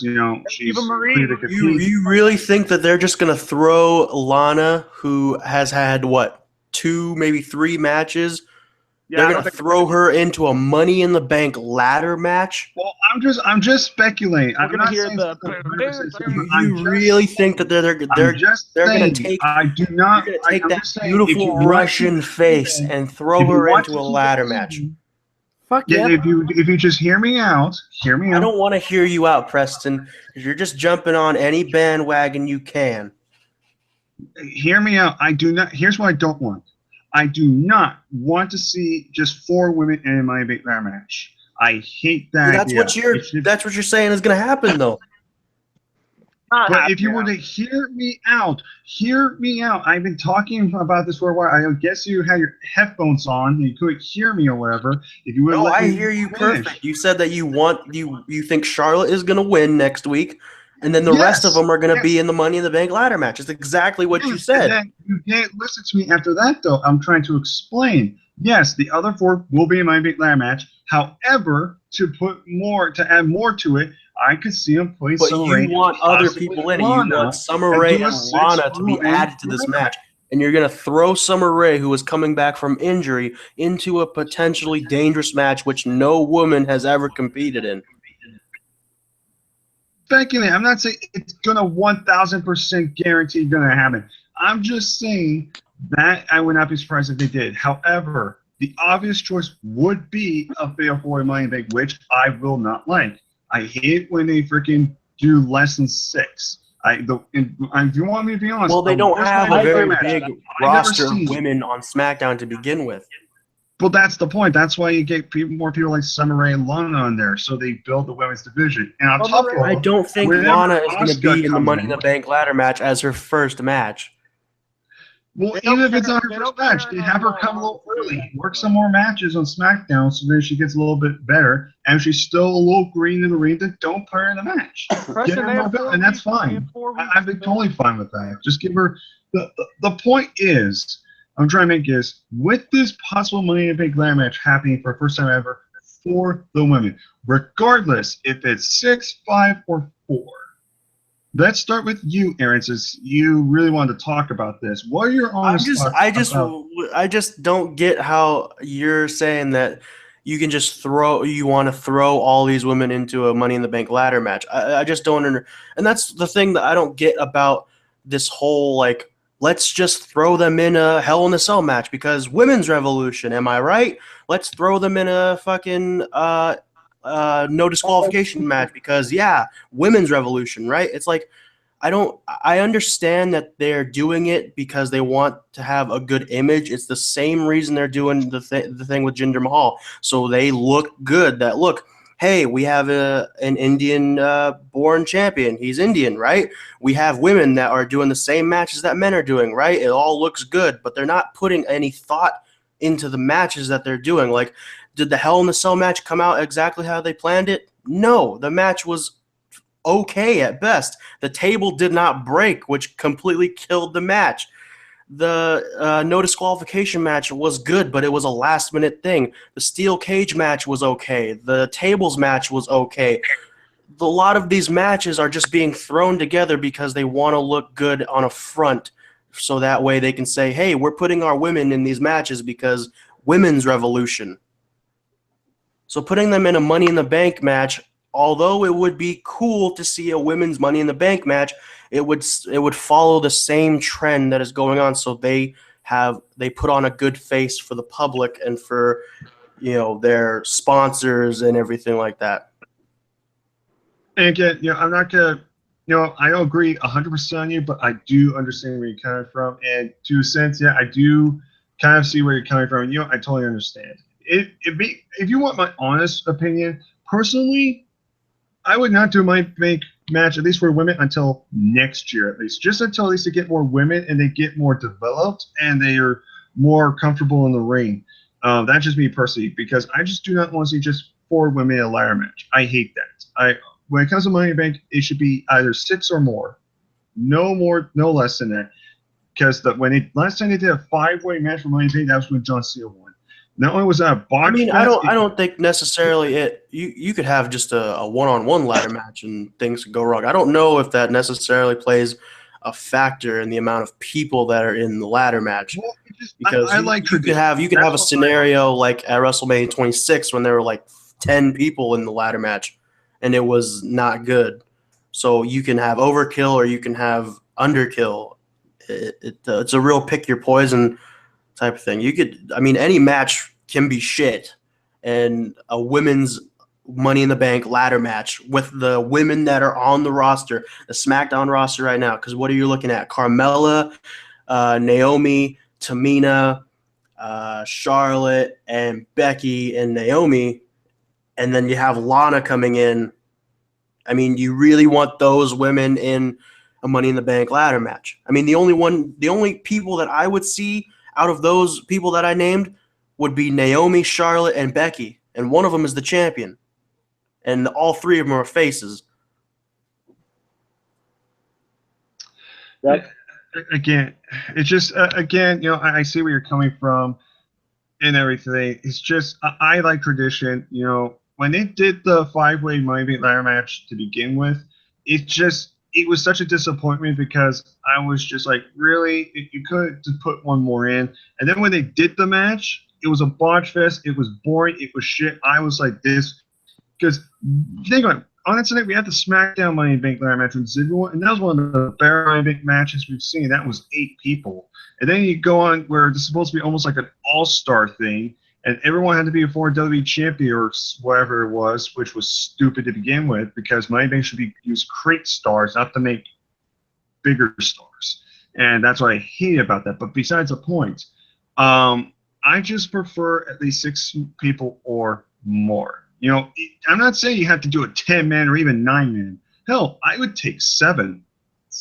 she's Even Marie. clear to compete. you really think that they're just gonna throw Lana, who has had what 2, maybe 3 matches? Yeah, They're I don't gonna think- throw her into a Money in the Bank ladder match. Well, I'm just speculating. We're I'm gonna not hear saying the- You really think that they're I'm just they're gonna saying, take- I do not. You're gonna take I'm that just saying, if you beautiful want Russian to- face and throw if you her want into to a keep ladder it match? even, Fuck Yeah, yeah. if you just hear me out, I don't want to hear you out, Preston, because you're just jumping on any bandwagon you can. Hear me out. I do not. Here's what I don't want. I do not want to see just 4 women in my big ladder match. I hate that. That's idea. what you're. It should- That's what you're saying is gonna happen, though. But if you were to hear me out, I've been talking about this for a while. I guess you had your headphones on and you couldn't hear me or whatever. If you would No, let I me hear you finish. perfect. You said that you think Charlotte is gonna win next week, and then the rest of Yes, them are gonna yes. be in the Money in the Bank ladder match. It's exactly what you Yes, said. and then you can't listen to me after that, though. I'm trying to explain. Yes, the other 4 will be in my big ladder match. However, to add more to it, I could see them putting But Summer you Rae, want other possibly people in it. You Lana, want Summer and Rae do a and Lana to be 6-woman added to this ladder match. And you're going to throw Summer Rae, who is coming back from injury, into a potentially dangerous match which no woman has ever competed in. Speculating. I'm not saying it's gonna 1,000% guaranteed gonna happen. I'm just saying That I would not be surprised if they did. However, the obvious choice would be a fatal four-way money bank, which I will not like. I hate when they freaking do less than 6. If you want me to be honest, Well, they the don't worst have Money a in the very Bank match big I've ever roster of seen. women on SmackDown to begin with. Well, that's the point. That's why you get more people like Summer Rae and Lana on there, so they build the women's division. And on top of I it, don't think whenever Lana is going to Asuka be in the comes Money in the Bank ladder match as her first match. well, They don't even if it's care- not her they first don't match, care they enough have her about come a little Lana to do early, that. work some more matches on SmackDown, so then she gets a little bit better. And if she's still a little green in the ring, then don't put her in the match. Preston, Get her they more have belt, 4 and that's weeks. They fine. have 4 weeks I've to been build. totally fine with that. Just give her the point is I'm trying to make is with this possible Money in the Bank ladder match happening for the first time ever for the women, regardless if it's 6, 5, or 4. Let's start with you, Aaron, since you really wanted to talk about this. What are your honest thoughts about? I just don't get how you're saying that you can just you want to throw all these women into a Money in the Bank ladder match. I just don't and that's the thing that I don't get about this whole, like, let's just throw them in a Hell in a Cell match because women's revolution, am I right? Let's throw them in a fucking no disqualification match because women's revolution, right? It's like I understand that they're doing it because they want to have a good image. It's the same reason they're doing the thing with Jinder Mahal, so they look good. That look, hey, we have an Indian born champion. He's Indian, right? We have women that are doing the same matches that men are doing, right? It all looks good, but they're not putting any thought into the matches that they're doing. Like, did the Hell in a Cell match come out exactly how they planned it? No, the match was okay at best. The table did not break, which completely killed the match. The no disqualification match was good, but it was a last minute thing. The steel cage match was okay. The tables match was okay. A lot of these matches are just being thrown together because they want to look good on a front, so that way they can say, hey, we're putting our women in these matches because women's revolution. So putting them in a Money in the Bank match, although it would be cool to see a women's Money in the Bank match, it would follow the same trend that is going on. So they put on a good face for the public and for their sponsors and everything like that. And again, I'm not gonna, I don't agree 100% on you, but I do understand where you're coming from, and to a sense, I do kind of see where you're coming from. I totally understand. If you want my honest opinion, personally, I would not do my bank match, at least for women, until next year, at least. Just until at least they get more women and they get more developed and they are more comfortable in the ring. That's just me personally, because I just do not want to see just 4 women in a ladder match. I hate that. When it comes to Money in the Bank, it should be either 6 or more. No more, no less than that. Because last time they did a 5-way match for Money in the Bank, that was when John Cena won. Not only was that a botch fest, I don't think necessarily you could have just a one-on-one ladder match and things could go wrong. I don't know if that necessarily plays a factor in the amount of people that are in the ladder match. Well, Because you could have a scenario like at WrestleMania 26 when there were like 10 people in the ladder match and it was not good. So you can have overkill or you can have underkill. It's a real pick your poison type of thing. Any match can be shit, and a women's Money in the Bank ladder match with the women that are on the roster, the SmackDown roster right now. Because what are you looking at? Carmella, Naomi, Tamina, Charlotte, and Becky and Naomi, and then you have Lana coming in. You really want those women in a Money in the Bank ladder match. The only people that I would see out of those people that I named would be Naomi, Charlotte, and Becky, and one of them is the champion, and all 3 of them are faces. Yep. Again, it's just I see where you're coming from and everything. It's just I like tradition. When they did the 5-way Money in the Bank ladder match to begin with, it was such a disappointment because I was just like, really, you could just put one more in. And then when they did the match, it was a botch fest. It was boring. It was shit. I was like this because think about it. on that tonight, we had the SmackDown Money in the Bank ladder match with Ziggler, and that was one of the better Money in the Bank matches we've seen. That was 8 people. And then you go on where it's supposed to be almost like an all-star thing, and everyone had to be a former WWE champion or whatever it was, which was stupid to begin with because Money in the Bank should be used to create stars, not to make bigger stars. And that's what I hate about that. But besides the point, I just prefer at least 6 people or more. You know, I'm not saying you have to do a 10-man or even 9-man. Hell, I would take 7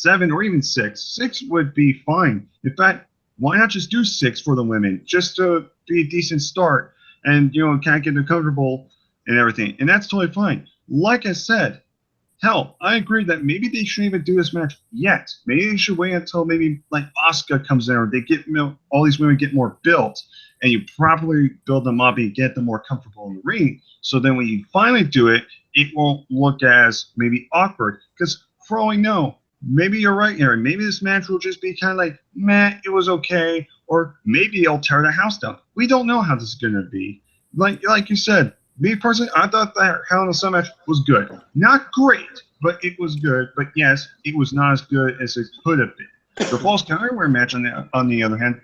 or even 6. 6 would be fine. In fact, why not just do 6 for the women, just to be a decent start and, you know, kind of get them comfortable and everything. And that's totally fine. Like I said, hell, I agree that maybe they shouldn't even do this match yet. Maybe they should wait until maybe like Asuka comes in or they get all these women get more built and you properly build them up and get them more comfortable in the ring. So then when you finally do it, it won't look as maybe awkward. Because for all we know, maybe you're right, Aaron. Maybe this match will just be kind of like, meh, it was okay. Or maybe it'll tear the house down. We don't know how this is going to be. Like you said, me personally, I thought that Hell in a Cell match was good. Not great, but it was good. But yes, it was not as good as it could have been. The Falls Count Anywhere match, on the other hand,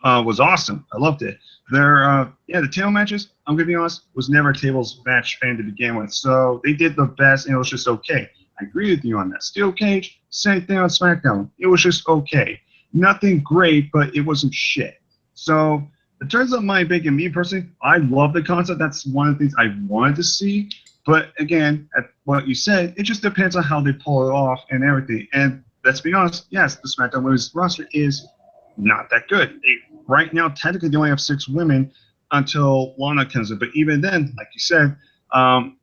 was awesome. I loved it. The table matches, I'm going to be honest, was never a tables match fan to begin with. So they did the best, and it was just okay. I agree with you on that. Steel Cage, same thing on SmackDown. It was just okay. Nothing great, but it wasn't shit. So in terms of my big and me personally, I love the concept. That's one of the things I wanted to see. But again, at what you said, it just depends on how they pull it off and everything. And let's be honest, yes, the SmackDown Women's roster is not that good. Right now, technically, they only have 6 women until Lana comes in. But even then, like you said,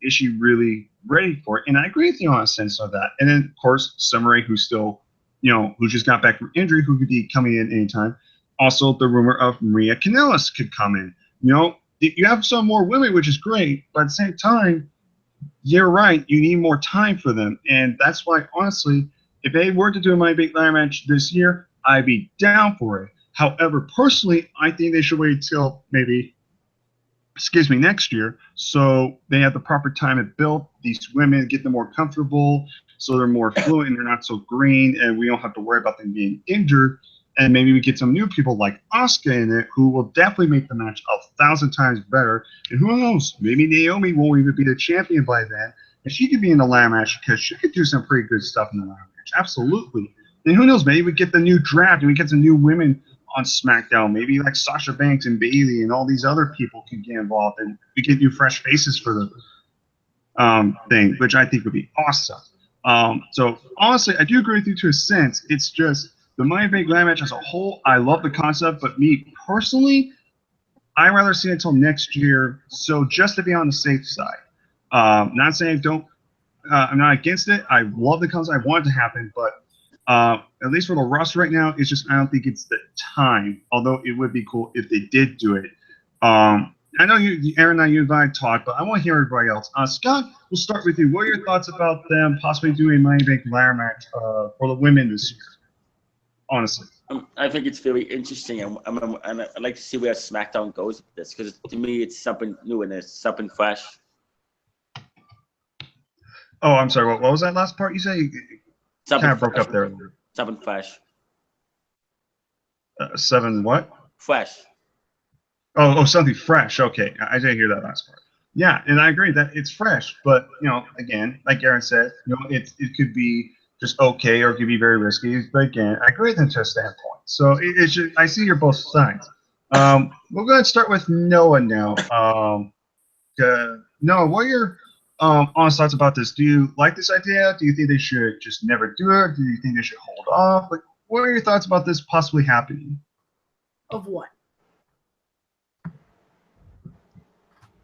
is she really ready for it? And I agree with you on a sense of that. And then, of course, Summer Rae, who's still, who just got back from injury, who could be coming in anytime. Also, the rumor of Maria Kanellis could come in. You have some more women, which is great. But at the same time, you're right. You need more time for them. And that's why, honestly, if they were to do a Money in the Bank ladder match this year, I'd be down for it. However, personally, I think they should wait till maybe, next year, so they have the proper time to build these women, get them more comfortable, so they're more fluent and they're not so green, and we don't have to worry about them being injured. And maybe we get some new people like Asuka in it, who will definitely make the match 1,000 times better. And who knows? Maybe Naomi won't even be the champion by then, and she could be in the ladder match because she could do some pretty good stuff in the ladder match. Absolutely. And who knows? Maybe we get the new draft and we get some new women on SmackDown. Maybe like Sasha Banks and Bayley and all these other people can get involved, and we get new fresh faces for the thing, which I think would be awesome. So honestly, I do agree with you to a sense. It's just the Money in the Bank ladder match as a whole. I love the concept, but me personally, I'd rather see it until next year. So just to be on the safe side, not saying I'm not against it. I love the concept. I want it to happen, but at least for the roster right now, it's just I don't think it's the time. Although it would be cool if they did do it. I know Aaron and you and I talked, but I want to hear everybody else. Scott, we'll start with you. What are your thoughts about them possibly doing a Money in the Bank ladder match for the women this year? Honestly, I think it's very interesting, and I'd like to see where SmackDown goes with this, because to me, it's something new and it's something fresh. Oh, I'm sorry. What was that last part you said? You kind of broke up there. Something fresh. 7 what? Fresh. Oh, something fresh. Okay, I didn't hear that last part. Yeah, and I agree that it's fresh, but again, like Aaron said, it could be just okay or it could be very risky. But again, I agree with him to a standpoint. So it's just, I see your both sides. We're going to start with Noah now. Noah, what are your honest thoughts about this? Do you like this idea? Do you think they should just never do it? Do you think they should hold off? Like, what are your thoughts about this possibly happening? Of what?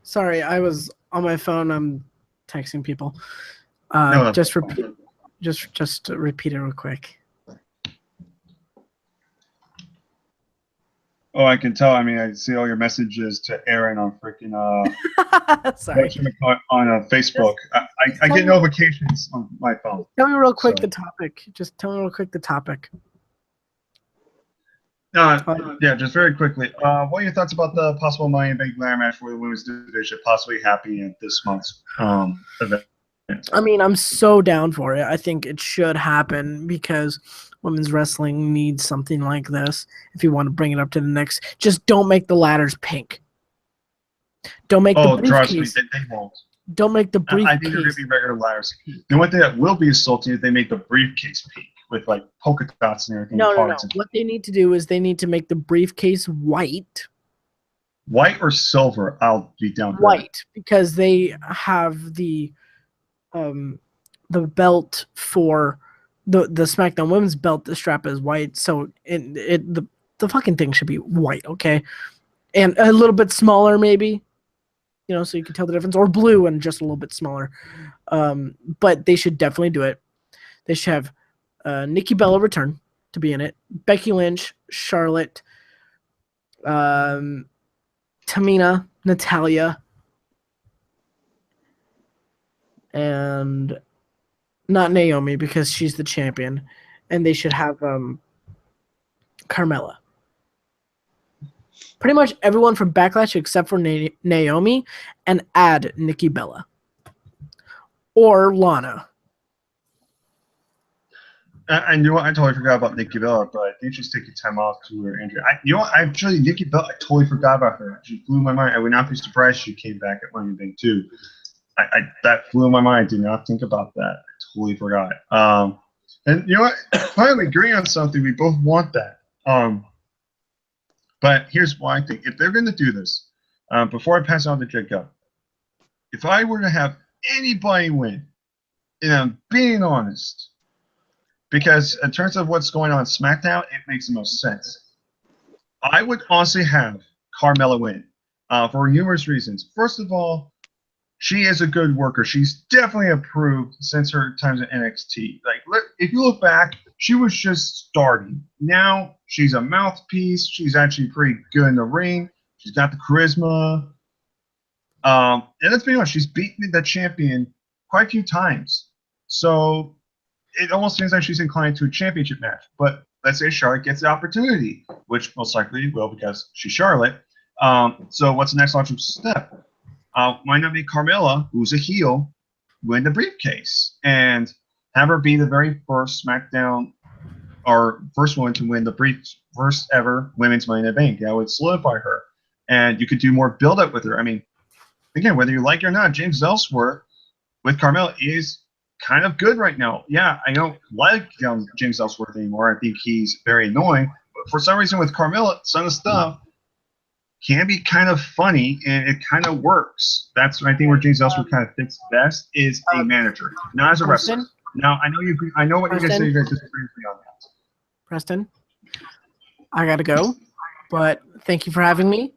Sorry, I was on my phone. I'm texting people. No, just repeat. Just repeat it real quick. Oh, I can tell. I mean, I see all your messages to Aaron on freaking Sorry. on Facebook. I get notifications on my phone. Tell me real quick the topic. Just tell me real quick the topic. Yeah, just very quickly. What are your thoughts about the possible Money in the Bank ladder match for the women's division possibly happening at this month's event? I mean, I'm so down for it. I think it should happen because women's wrestling needs something like this. If you want to bring it up to the next, just don't make the ladders pink. Don't make the trust me, briefcase. they won't. Don't make the I think they're going briefcase. to be regular ladders. The one thing that will be assaulting is they make the briefcase pink with like polka dots and everything. No. cards and- What they need to do is they need to make the briefcase white. White or silver, I'll be down for White, because they have the belt for the SmackDown Women's belt. The strap is white, so the fucking thing should be white, okay, and a little bit smaller, maybe, so you can tell the difference, or blue and just a little bit smaller. But they should definitely do it. They should have Nikki Bella return to be in it, Becky Lynch, Charlotte, Tamina, Natalia, and not Naomi because she's the champion, and they should have Carmella. Pretty much everyone from Backlash except for Naomi, and add Nikki Bella or Lana. I knew I totally forgot about Nikki Bella, but I think she's taking time off to her injury. Nikki Bella, I totally forgot about her. She blew my mind. I would not be surprised if she came back at Money in the Bank too. That flew my mind. I did not think about that. I totally forgot. And you know what? Finally agree on something. We both want that. But here's why I think. If they're going to do this, before I pass on to Jacob, if I were to have anybody win, and I'm being honest, because in terms of what's going on SmackDown, it makes the most sense. I would honestly have Carmella win for numerous reasons. First of all, she is a good worker. She's definitely improved since her times at NXT. If you look back, she was just starting. Now she's a mouthpiece. She's actually pretty good in the ring. She's got the charisma. And let's be honest, she's beaten the champion quite a few times. So it almost seems like she's inclined to a championship match. But let's say Charlotte gets the opportunity, which most likely will because she's Charlotte. So what's the next logical step? Why not make Carmella, who's a heel, win the briefcase and have her be the very first SmackDown or first woman to win the first ever women's Money in the Bank? That would solidify her. And you could do more build-up with her. I mean, again, whether you like it or not, James Ellsworth with Carmella is kind of good right now. Yeah, I don't like James Ellsworth anymore. I think he's very annoying. But for some reason with Carmella, some of the stuff can be kind of funny, and it kind of works. That's I think where James Ellsworth kind of fits best is a manager, not as a wrestler. Now I know you. I know what you're gonna say. You guys disagree with me on that. Preston, I gotta go, but thank you for having me.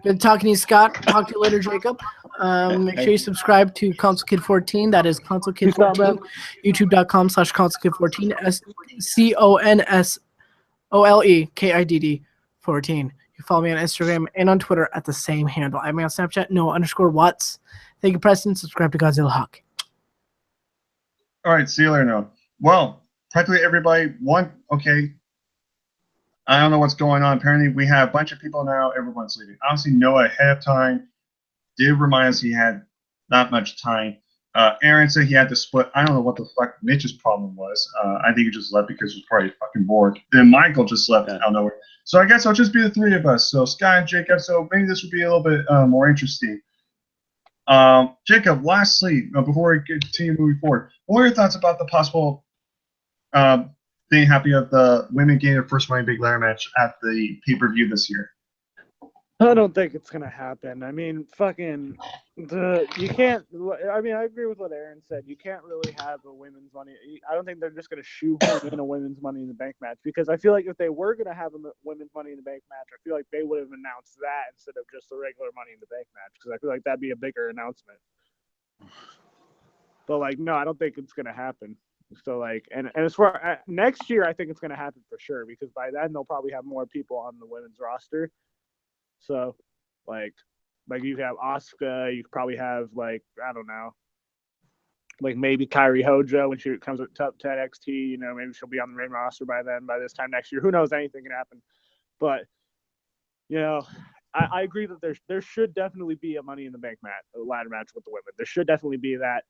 Good talking to you, Scott. Talk to you later, Jacob. Make sure you subscribe to ConsoleKid14. That is ConsoleKid14. YouTube.com/ConsoleKid14. ConsoleKidd 14. You follow me on Instagram and on Twitter at the same handle. I'm on Snapchat, Noah_Watts. Thank you, Preston. Subscribe to Godzilla Hawk. All right, see you later, Noah. Well, practically everybody won. Okay. I don't know what's going on. Apparently, we have a bunch of people now. Everyone's leaving. Obviously, Noah ahead of time did remind us he had not much time. Aaron said he had to split. I don't know what the fuck Mitch's problem was. I think he just left because he was probably fucking bored. Then Michael just left out of nowhere. So I guess I'll just be the three of us. So Scott and Jacob. So maybe this would be a little bit more interesting. Jacob, lastly, before we continue moving forward, what are your thoughts about the possible being happy of the women getting their first Money Big Ladder match at the pay-per-view this year? I don't think it's gonna happen. I mean, you can't. I mean, I agree with what Aaron said. You can't really have a women's money. I don't think they're just gonna shoehorn in a women's Money in the Bank match, because I feel like if they were gonna have a women's Money in the Bank match, I feel like they would have announced that instead of just the regular Money in the Bank match, because I feel like that'd be a bigger announcement. But no, I don't think it's gonna happen. So and as far next year, I think it's gonna happen for sure, because by then they'll probably have more people on the women's roster. So, you have Asuka, you could probably have I don't know, maybe Kairi Hojo when she comes up to NXT. Maybe she'll be on the main roster by then. By this time next year, who knows? Anything can happen. But I agree that there should definitely be a Money in the Bank match, a ladder match with the women. There should definitely be that.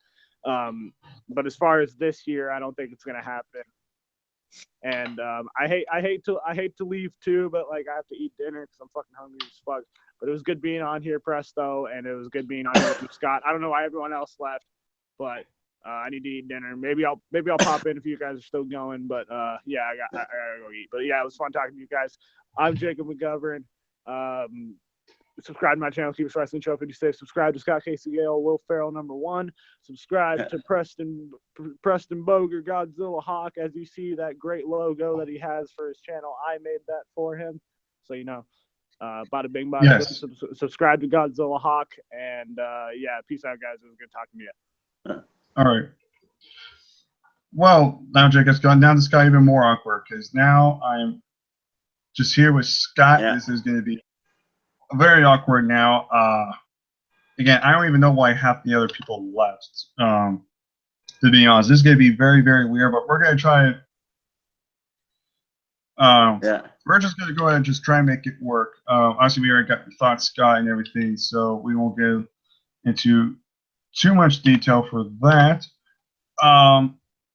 But as far as this year, I don't think it's gonna happen. And I hate to leave too, but like I have to eat dinner because I'm fucking hungry as fuck. But it was good being on here, Presto, and it was good being on here with Scott. I don't know why everyone else left, but I need to eat dinner. Maybe I'll pop in if you guys are still going. But yeah, I gotta go eat. But yeah, it was fun talking to you guys. I'm Jacob McGovern. Subscribe to my channel, Keep It Wrestling Show 56. Subscribe to Scott Casey Gale, Will Ferrell #1. Subscribe to Preston Boger, Godzilla Hawk. As you see that great logo that he has for his channel, I made that for him. So you know, bada bing, bada Yes. boom. Subscribe to Godzilla Hawk, and yeah, peace out, guys. It was good talking to you. All right. Well, now Jacob's gone. Now this got even more awkward because now I'm just here with Scott. Yeah. This is going to be very awkward now. Again, I don't even know why half the other people left. To be honest, this is going to be very, very weird. But we're going to try it. Yeah. We're just going to go ahead and just try and make it work. Obviously, we already got the thoughts, Scott, and everything, so we won't go into too much detail for that.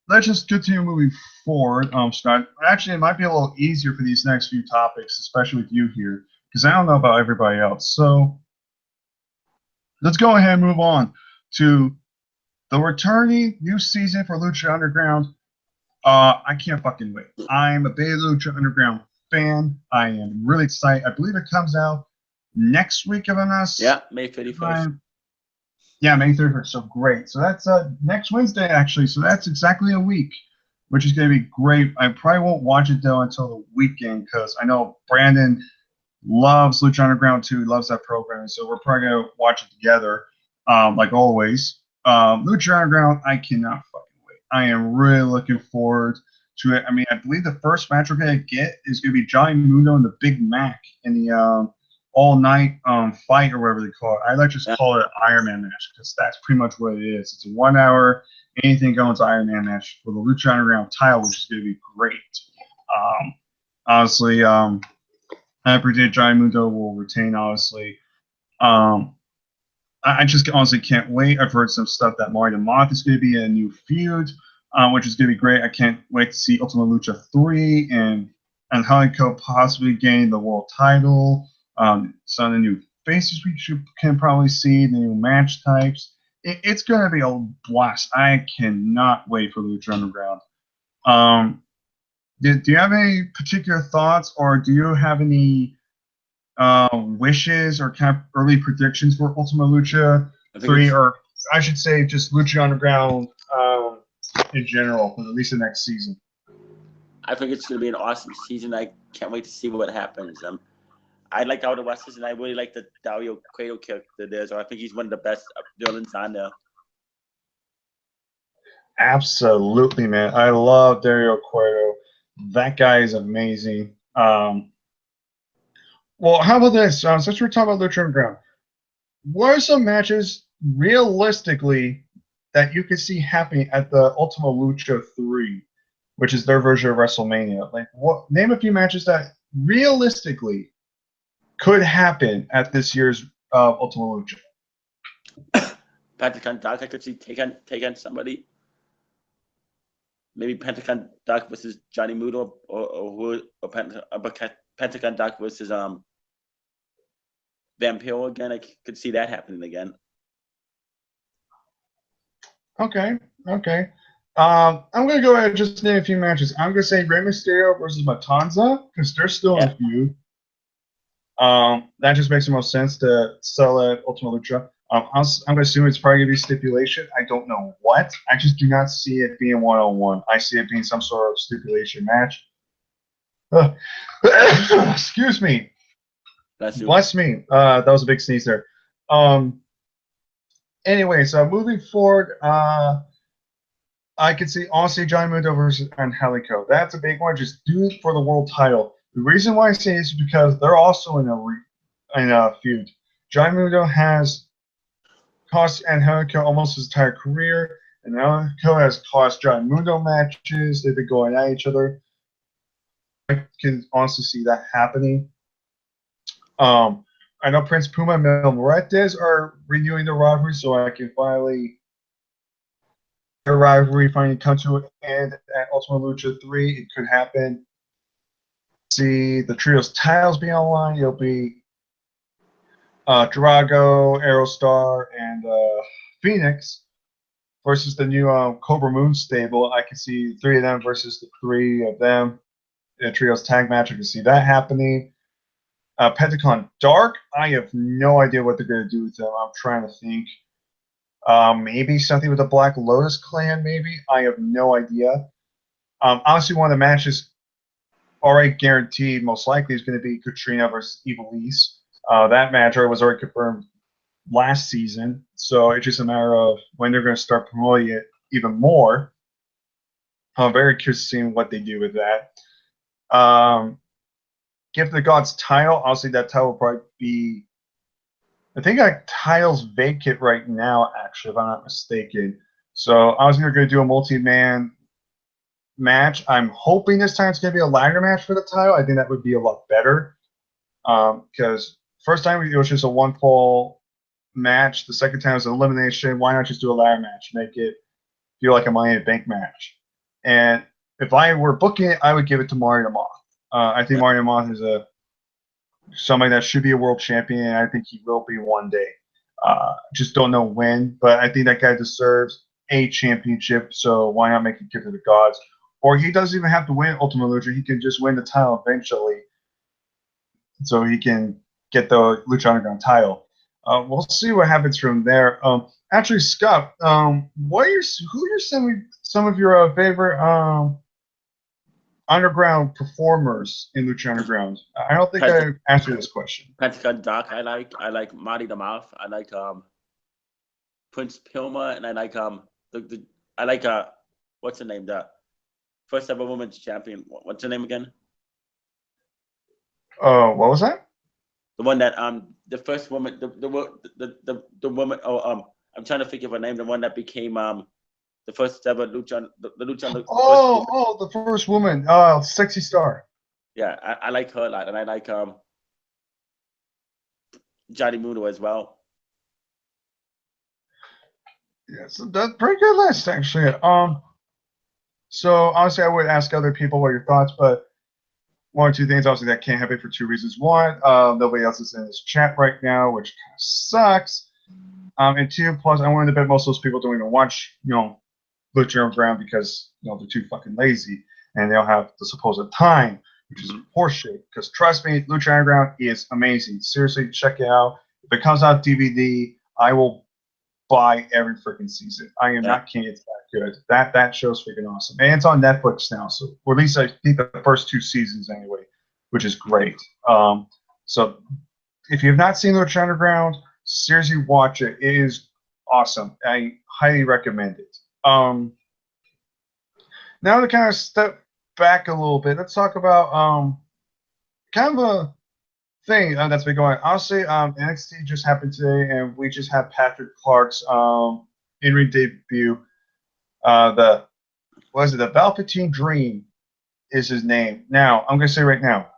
Let's just continue moving forward, Scott. Actually, it might be a little easier for these next few topics, especially with you here, because I don't know about everybody else. So let's go ahead and move on to the returning new season for Lucha Underground. I can't fucking wait. I'm a big Lucha Underground fan. I am really excited. I believe it comes out next week, if I'm not Yeah, May 31st. Yeah, May 31st. So great. So that's next Wednesday, actually. So that's exactly a week, which is going to be great. I probably won't watch it, though, until the weekend because I know Brandon loves Lucha Underground, too. He loves that program. So we're probably going to watch it together, like always. Lucha Underground, I cannot fucking wait. I am really looking forward to it. I mean, I believe the first match we're going to get is going to be Johnny Mundo and the Big Mac in the all-night fight or whatever they call it. I like to just call it an Iron Man match because that's pretty much what it is. It's a 1 hour, anything goes Iron Man match for the Lucha Underground title, which is going to be great. Honestly, I predict Johnny Mundo will retain, honestly. I just honestly can't wait. I've heard some stuff that Marty the Moth is going to be a new feud, which is going to be great. I can't wait to see Ultima Lucha 3 and Helico possibly gain the world title. Some of the new faces we can probably see, the new match types. It's going to be a blast. I cannot wait for Lucha Underground. Do you have any particular thoughts, or do you have any wishes or kind of early predictions for Ultima Lucha 3, or I should say just Lucha Underground in general for at least the next season? I think it's going to be an awesome season. I can't wait to see what happens. I like all the wrestlers, and I really like the Dario Cueto character there. So I think he's one of the best villains on there. Absolutely, man. I love Dario Cueto. That guy is amazing. Well, how about this? Since we're talking about Lucha Underground, what are some matches realistically that you could see happening at the Ultima Lucha 3, which is their version of WrestleMania? Like, name a few matches that realistically could happen at this year's Ultima Lucha. Pentagon Doc, I could see take on somebody. Maybe Pentagon Doc versus Johnny Muto, or Pentagon Doc versus Vampiro again. I could see that happening again. Okay. I'm going to go ahead and just name a few matches. I'm going to say Rey Mysterio versus Matanza because they're still in a feud. That just makes the most sense to sell at Ultima Lucha. I'm going to assume it's probably going to be stipulation. I don't know what. I just do not see it being one-on-one. I see it being some sort of stipulation match. Excuse me. Bless me. That was a big sneeze there. Anyway, so moving forward, I could see honestly Johnny Mundo versus Angelico. That's a big one. Just do it for the world title. The reason why I say this is because they're also in a feud. Johnny Mundo has cost Angelico almost his entire career, and Angelico has cost Johnny Mundo matches. They've been going at each other. I can honestly see that happening. I know Prince Puma and Mil Muertes are renewing the rivalry, so I can finally rivalry finally come to an end at Ultimate Lucha 3. It could happen. See the trios titles be online. It'll be Drago, Aerostar, and Phoenix versus the new Cobra Moon stable. I can see 3 of them versus the 3 of them in a trios tag match. I can see that happening. Pentagon Dark, I have no idea what they're going to do with them. I'm trying to think. Maybe something with the Black Lotus clan, maybe. I have no idea. Honestly, one of the matches already guaranteed, most likely, is going to be Katrina versus Ivelisse. That match was already confirmed last season, so it's just a matter of when they're going to start promoting it even more. I'm very curious to see what they do with that. Gift of the Gods title, obviously that title will probably be, I think that title's vacant right now, actually, if I'm not mistaken. So obviously they're going to do a multi-man match. I'm hoping this time it's going to be a ladder match for the title. I think that would be a lot better. Because first time it was just a one-fall match. The second time was an elimination. Why not just do a ladder match? Make it feel like a Money in the Bank match. And if I were booking it, I would give it to Mario Moth. I think Mario Moth is somebody that should be a world champion, and I think he will be one day. Just don't know when, but I think that guy deserves a championship, so why not make it Gift of the Gods? Or he doesn't even have to win Ultimate Lucha. He can just win the title eventually, so he can get the Lucha Underground title. We'll see what happens from there. Actually, Scott, who are some of your favorite underground performers in Lucha Underground? I don't think I answered this question. Pentagon Doc, I like Marty the Mouth. I like Prince Pilma, and I like what's her name? The first ever women's champion. What's her name again? What was that? The one that the first woman, the woman. Oh, I'm trying to think of her name. The one that became the first ever Lucha. The Lucha. The first woman. Sexy Star. Yeah, I like her a lot, and I like Johnny Muno as well. Yes, that's a pretty good list, actually. So honestly, I would ask other people what your thoughts, but one or two things, obviously, that can't happen for 2 reasons. One, nobody else is in this chat right now, which kind of sucks. And 2, plus, I wanted to bet most of those people don't even watch, Lucha Underground because, they're too fucking lazy and they don't have the supposed time, which is horseshit. Because trust me, Lucha Underground is amazing. Seriously, check it out. If it comes out DVD, I will buy every freaking season. I am not kidding. It's that good. That show's freaking awesome. And it's on Netflix now, or at least I think the first 2 seasons anyway, which is great. So if you have not seen Lucha Underground, seriously watch it. It is awesome. I highly recommend it. Now to kind of step back a little bit, let's talk about kind of a thing that's been going on. Honestly, NXT just happened today, and we just had Patrick Clark's in-ring debut. The Velveteen Dream is his name. Now, I'm going to say right now,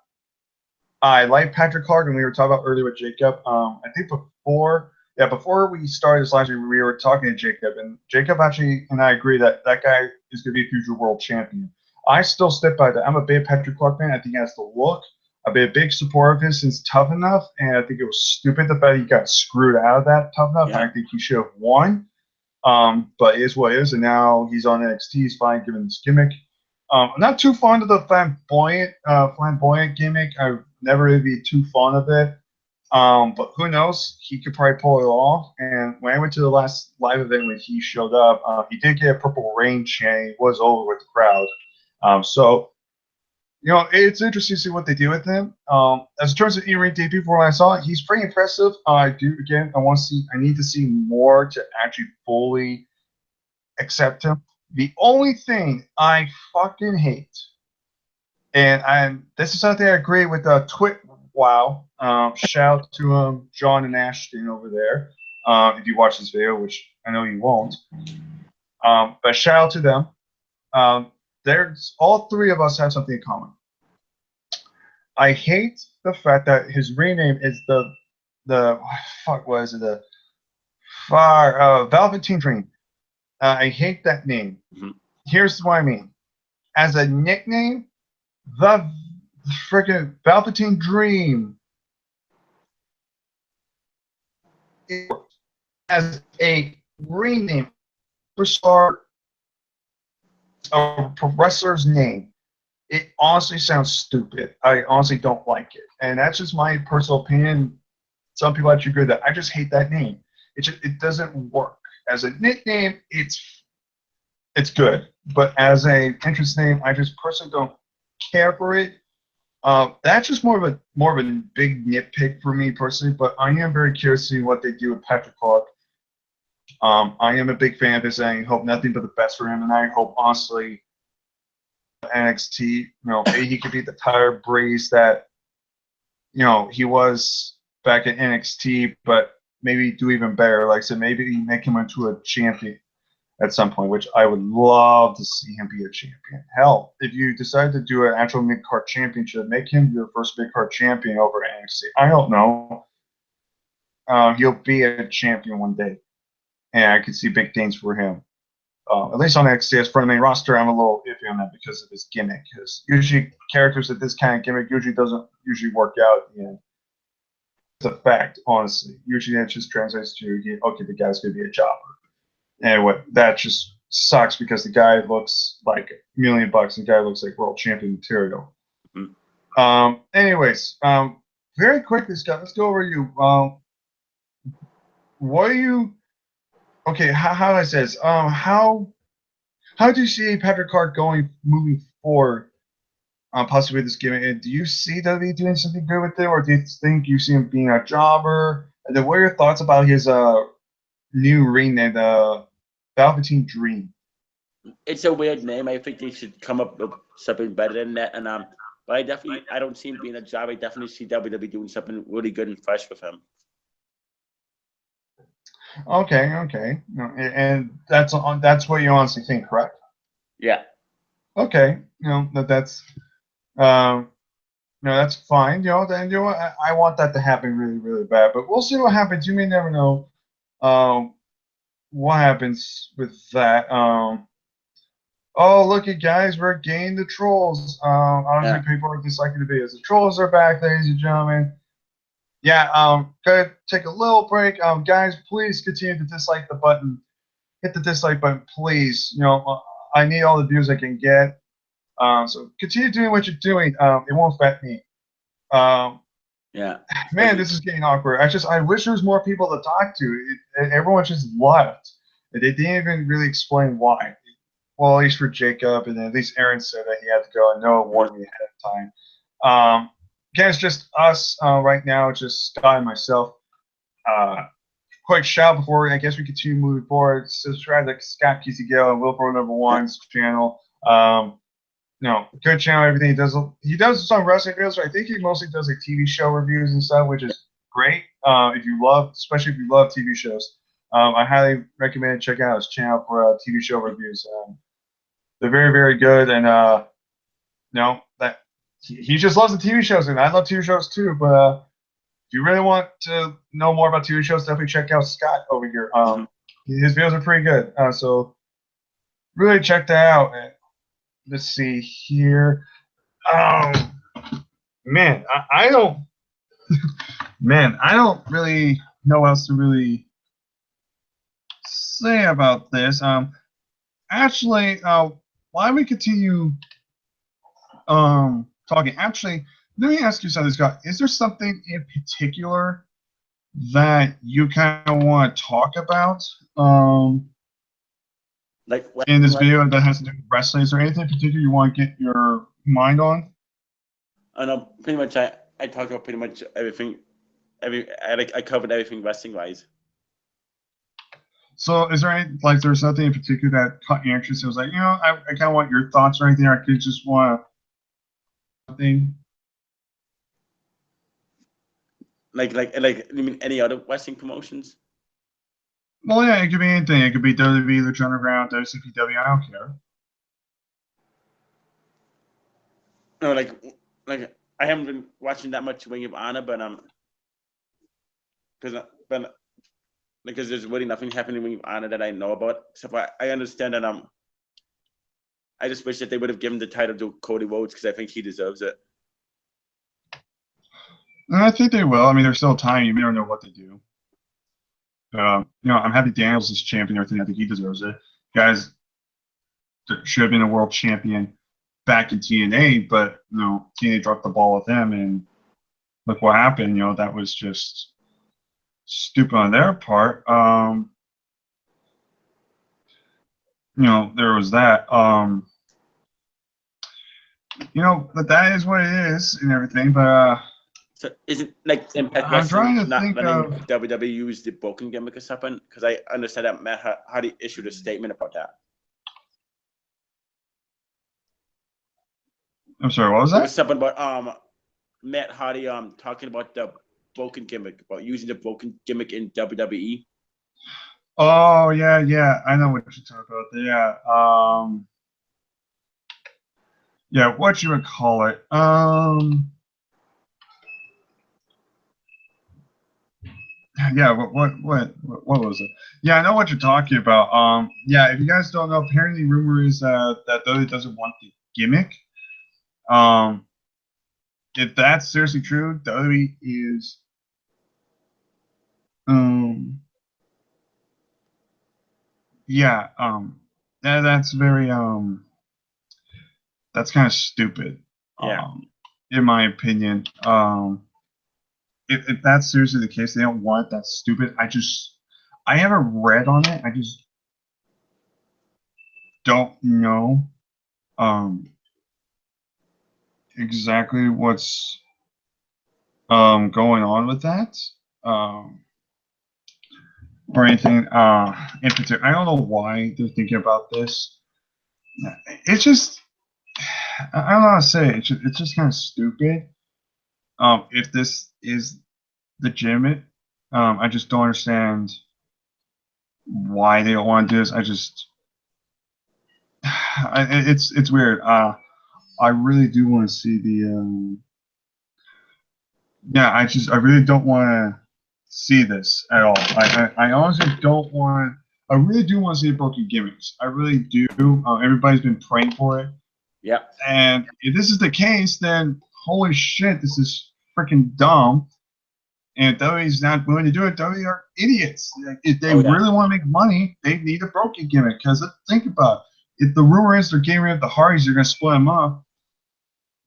I like Patrick Clark, and we were talking about earlier with Jacob. I think before we started this last week, we were talking to Jacob, and Jacob actually and I agree that guy is going to be a future world champion. I still stick by that. I'm a big Patrick Clark fan. I think he has the look. I've been a big supporter of his since Tough Enough, and I think it was stupid the fact he got screwed out of that Tough Enough. Yeah. I think he should have won. But it is what it is, and now he's on NXT. He's fine given this gimmick. I'm not too fond of the flamboyant gimmick. I've never really been too fond of it. But who knows? He could probably pull it off. And when I went to the last live event when he showed up, he did get a Purple Rain chant. He was over with the crowd. So it's interesting to see what they do with him. As in terms of in-ring debut, from what I saw, he's pretty impressive. I need to see more to actually fully accept him. The only thing I fucking hate, and this is something I agree with Twit. Wow. Shout out to John and Ashton over there. If you watch this video, which I know you won't. But shout out to them. There's all 3 of us have something in common. I hate the fact that his rename is the Velveteen Dream. I hate that name. Mhm. Here's what I mean. As a nickname, the freaking Palpatine Dream as a ring name, superstar, a wrestler's name. It honestly sounds stupid. I honestly don't like it, and that's just my personal opinion. Some people actually agree that I just hate that name. It doesn't work as a nickname. It's good, but as a entrance name, I just personally don't care for it. That's just more of a big nitpick for me personally. But I am very curious to see what they do with Patrick Clark. I am a big fan of his, and I hope nothing but the best for him. And I hope honestly NXT, maybe he could be the Tyler Breeze that he was back at NXT, but maybe do even better. Like I said, maybe make him into a champion at some point, which I would love to see him be a champion. Hell, if you decide to do an actual mid-card championship, make him your first mid-card champion over at NXT. I don't know. He'll be a champion one day, and I could see big things for him. At least on NXT, as for the main roster, I'm a little iffy on that because of his gimmick. Because usually characters with this kind of gimmick usually doesn't work out. It's a fact, honestly. Usually it just translates to, okay, the guy's going to be a jobber. And that just sucks because the guy looks like $1 million and the guy looks like world champion material. Mhm. Anyways, very quickly, Scott, let's go over you. What are you? Okay, how do I say this? How do you see Patrick Clark moving forward? Possibly this gimmick. And do you see WWE doing something good with it, or do you think you see him being a jobber? And then, what are your thoughts about his new ring name, the Velveteen Dream? It's a weird name. I think they should come up with something better than that. And but I don't see him being a job. I definitely see WWE doing something really good and fresh with him. Okay. And that's what you honestly think, correct? Yeah. Okay, that's that's fine. Then I want that to happen really, really bad. But we'll see what happens. You may never know what happens with that. Oh, look at guys, we're gaining the trolls. Honestly, people are disliking the videos. The trolls are back, ladies and gentlemen. Yeah, gonna take a little break. Guys, please continue to dislike the button. Hit the dislike button, please. I need all the views I can get. So continue doing what you're doing. It won't affect me. Yeah. Man, this is getting awkward. I wish there was more people to talk to. Everyone just left. They didn't even really explain why. Well, at least for Jacob, and then at least Aaron said that he had to go, and Noah warned me ahead of time. Again, it's just us right now, just Scott and myself. Quick shout before I guess we continue moving forward. Subscribe to Scott Kisigill and Wilford Number One's channel. Good channel. Everything he does some wrestling videos. So I think he mostly does like TV show reviews and stuff, which is great. Especially if you love TV shows, I highly recommend checking out his channel for TV show reviews. They're very, very good, and that he just loves the TV shows, and I love TV shows too. But if you really want to know more about TV shows, definitely check out Scott over here. His videos are pretty good, so really check that out. Let's see here. Man, I don't. Man, I don't really know what else to really say about this. Actually, why don't we continue talking? Actually, let me ask you something, Scott. Is there something in particular that you kind of want to talk about Like in this video that has to do with wrestling? Is there anything in particular you want to get your mind on? I know pretty much. I talked about pretty much everything. I covered everything wrestling wise. So, is there there's nothing in particular that caught your interest? It was like, I kind of want your thoughts or anything. Or I could just want something. Like you mean any other wrestling promotions? Well, yeah, it could be anything. It could be WWE, Lucha Underground, WCPW. I don't care. No, like I haven't been watching that much Ring of Honor, but because there's really nothing happening with Anna that I know about. Except I understand that I just wish that they would have given the title to Cody Rhodes because I think he deserves it. And I think they will. I mean, there's still time. You may not know what to do. I'm happy Daniels is champion and everything. I think he deserves it. Guys should have been a world champion back in TNA, but TNA dropped the ball with him, and look what happened. That was just stupid on their part. There was that. But that is what it is and everything. But so is it like Impact I'm trying Wrestling to not think letting of. WWE use the broken gimmick or something? Because I understand that Matt Hardy issued a statement about that. I'm sorry, what was There that? was something about Matt Hardy talking about the broken gimmick, about using the broken gimmick in WWE. Oh yeah, I know what you're talking about. Yeah, what you would call it? Yeah, what was it? Yeah, I know what you're talking about. Yeah, if you guys don't know, apparently rumor is that WWE doesn't want the gimmick. If that's seriously true, WWE is yeah, that's very that's kind of stupid. Yeah. In my opinion. If that's seriously the case, they don't want it, that's stupid. I haven't read on it. I just don't know exactly what's going on with that. Or anything in particular. I don't know why they're thinking about this. It's just I don't know how to say it. It's just kind of stupid. If this is legitimate, I just don't understand why they don't want to do this. It's weird. I really do want to see the. Yeah, I really don't want to see this at all. I honestly don't want. I really do want to see broken gimmicks. I really do. Everybody's been praying for it. Yeah. And if this is the case, then holy shit, this is freaking dumb. And if WWE's not willing to do it, WWE are idiots. If they really want to make money, they need a broken gimmick. Because think about it. If the rumor is they're getting rid of the Hardys, they're going to split them up.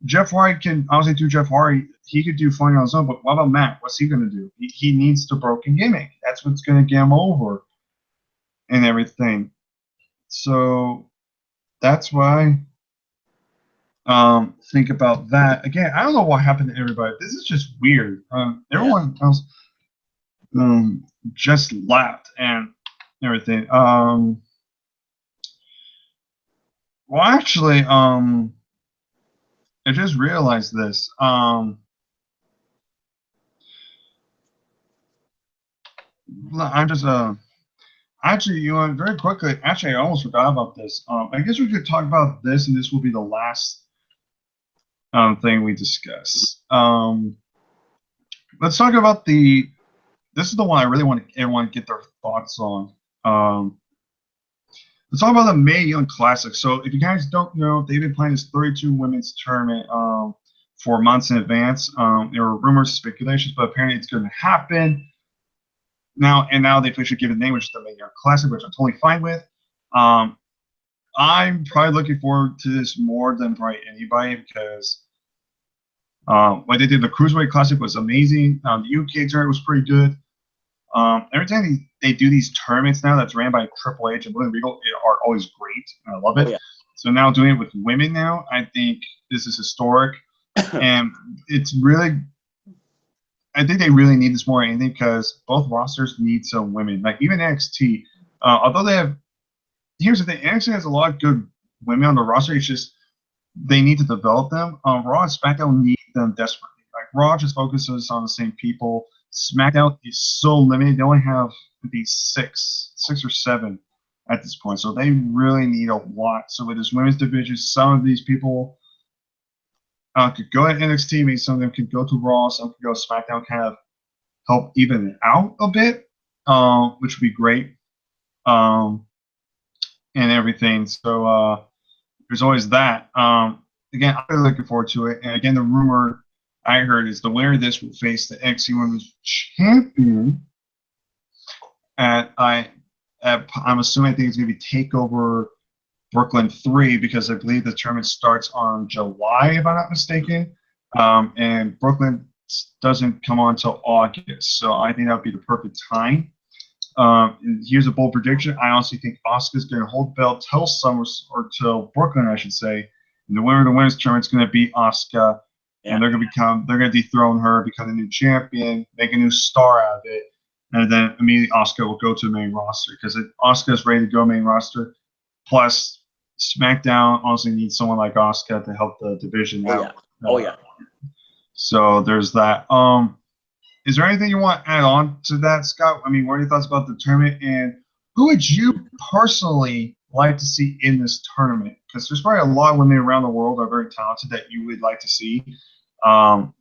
Jeff Hardy can obviously do Jeff Hardy. He could do fine on his own, but what about Matt? What's he going to do? He needs the broken gimmick. That's what's going to get him over and everything. So that's why think about that. Again, I don't know what happened to everybody. This is just weird. Everyone else just laughed and everything. Well, actually, I just realized this. I'm just actually, very quickly. Actually, I almost forgot about this. I guess we could talk about this, and this will be the last thing we discuss. Let's talk about this is the one I really want everyone to get their thoughts on. Let's talk about the Mae Young Classic. So if you guys don't know, they've been playing this 32 women's tournament for months in advance. There were rumors, speculations, but apparently it's going to happen. Now they officially give it a name, which is the Mae Young Classic, which I'm totally fine with. I'm probably looking forward to this more than probably anybody because what they did, the Cruiserweight Classic was amazing. The UK tournament was pretty good. Every time they do these tournaments now that's ran by Triple H and William Regal are always great. I love it. Oh, yeah. So now doing it with women now, I think this is historic. And it's really – I think they really need this more than anything because both rosters need some women. Like even NXT, although they have – here's the thing. NXT has a lot of good women on the roster. It's just they need to develop them. Raw and SmackDown need them desperately. Like Raw just focuses on the same people. SmackDown is so limited. They only have these six or seven at this point. So they really need a lot. So with this women's division, some of these people could go at NXT. Maybe some of them could go to Raw. Some could go to SmackDown, kind of help even it out a bit. which would be great, and everything. So there's always that. Again, I'm really looking forward to it. And again, the rumor I heard is the winner of this will face the NXT Women's Champion. I'm assuming I think it's going to be Takeover Brooklyn 3 because I believe the tournament starts on July, if I'm not mistaken. And Brooklyn doesn't come on until August. So I think that would be the perfect time. And here's a bold prediction. I honestly think Asuka's going to hold the belt till till Brooklyn, I should say. And the winner of the women's tournament is going to beat Asuka. Yeah. And they're going to dethrone her, become the new champion, make a new star out of it. And then immediately Asuka will go to the main roster because Asuka's ready to go main roster. Plus, SmackDown honestly needs someone like Asuka to help the division out. Yeah. So there's that. Is there anything you want to add on to that, Scott? I mean, what are your thoughts about the tournament? And who would you personally like to see in this tournament? Because there's probably a lot of women around the world that are very talented that you would like to see.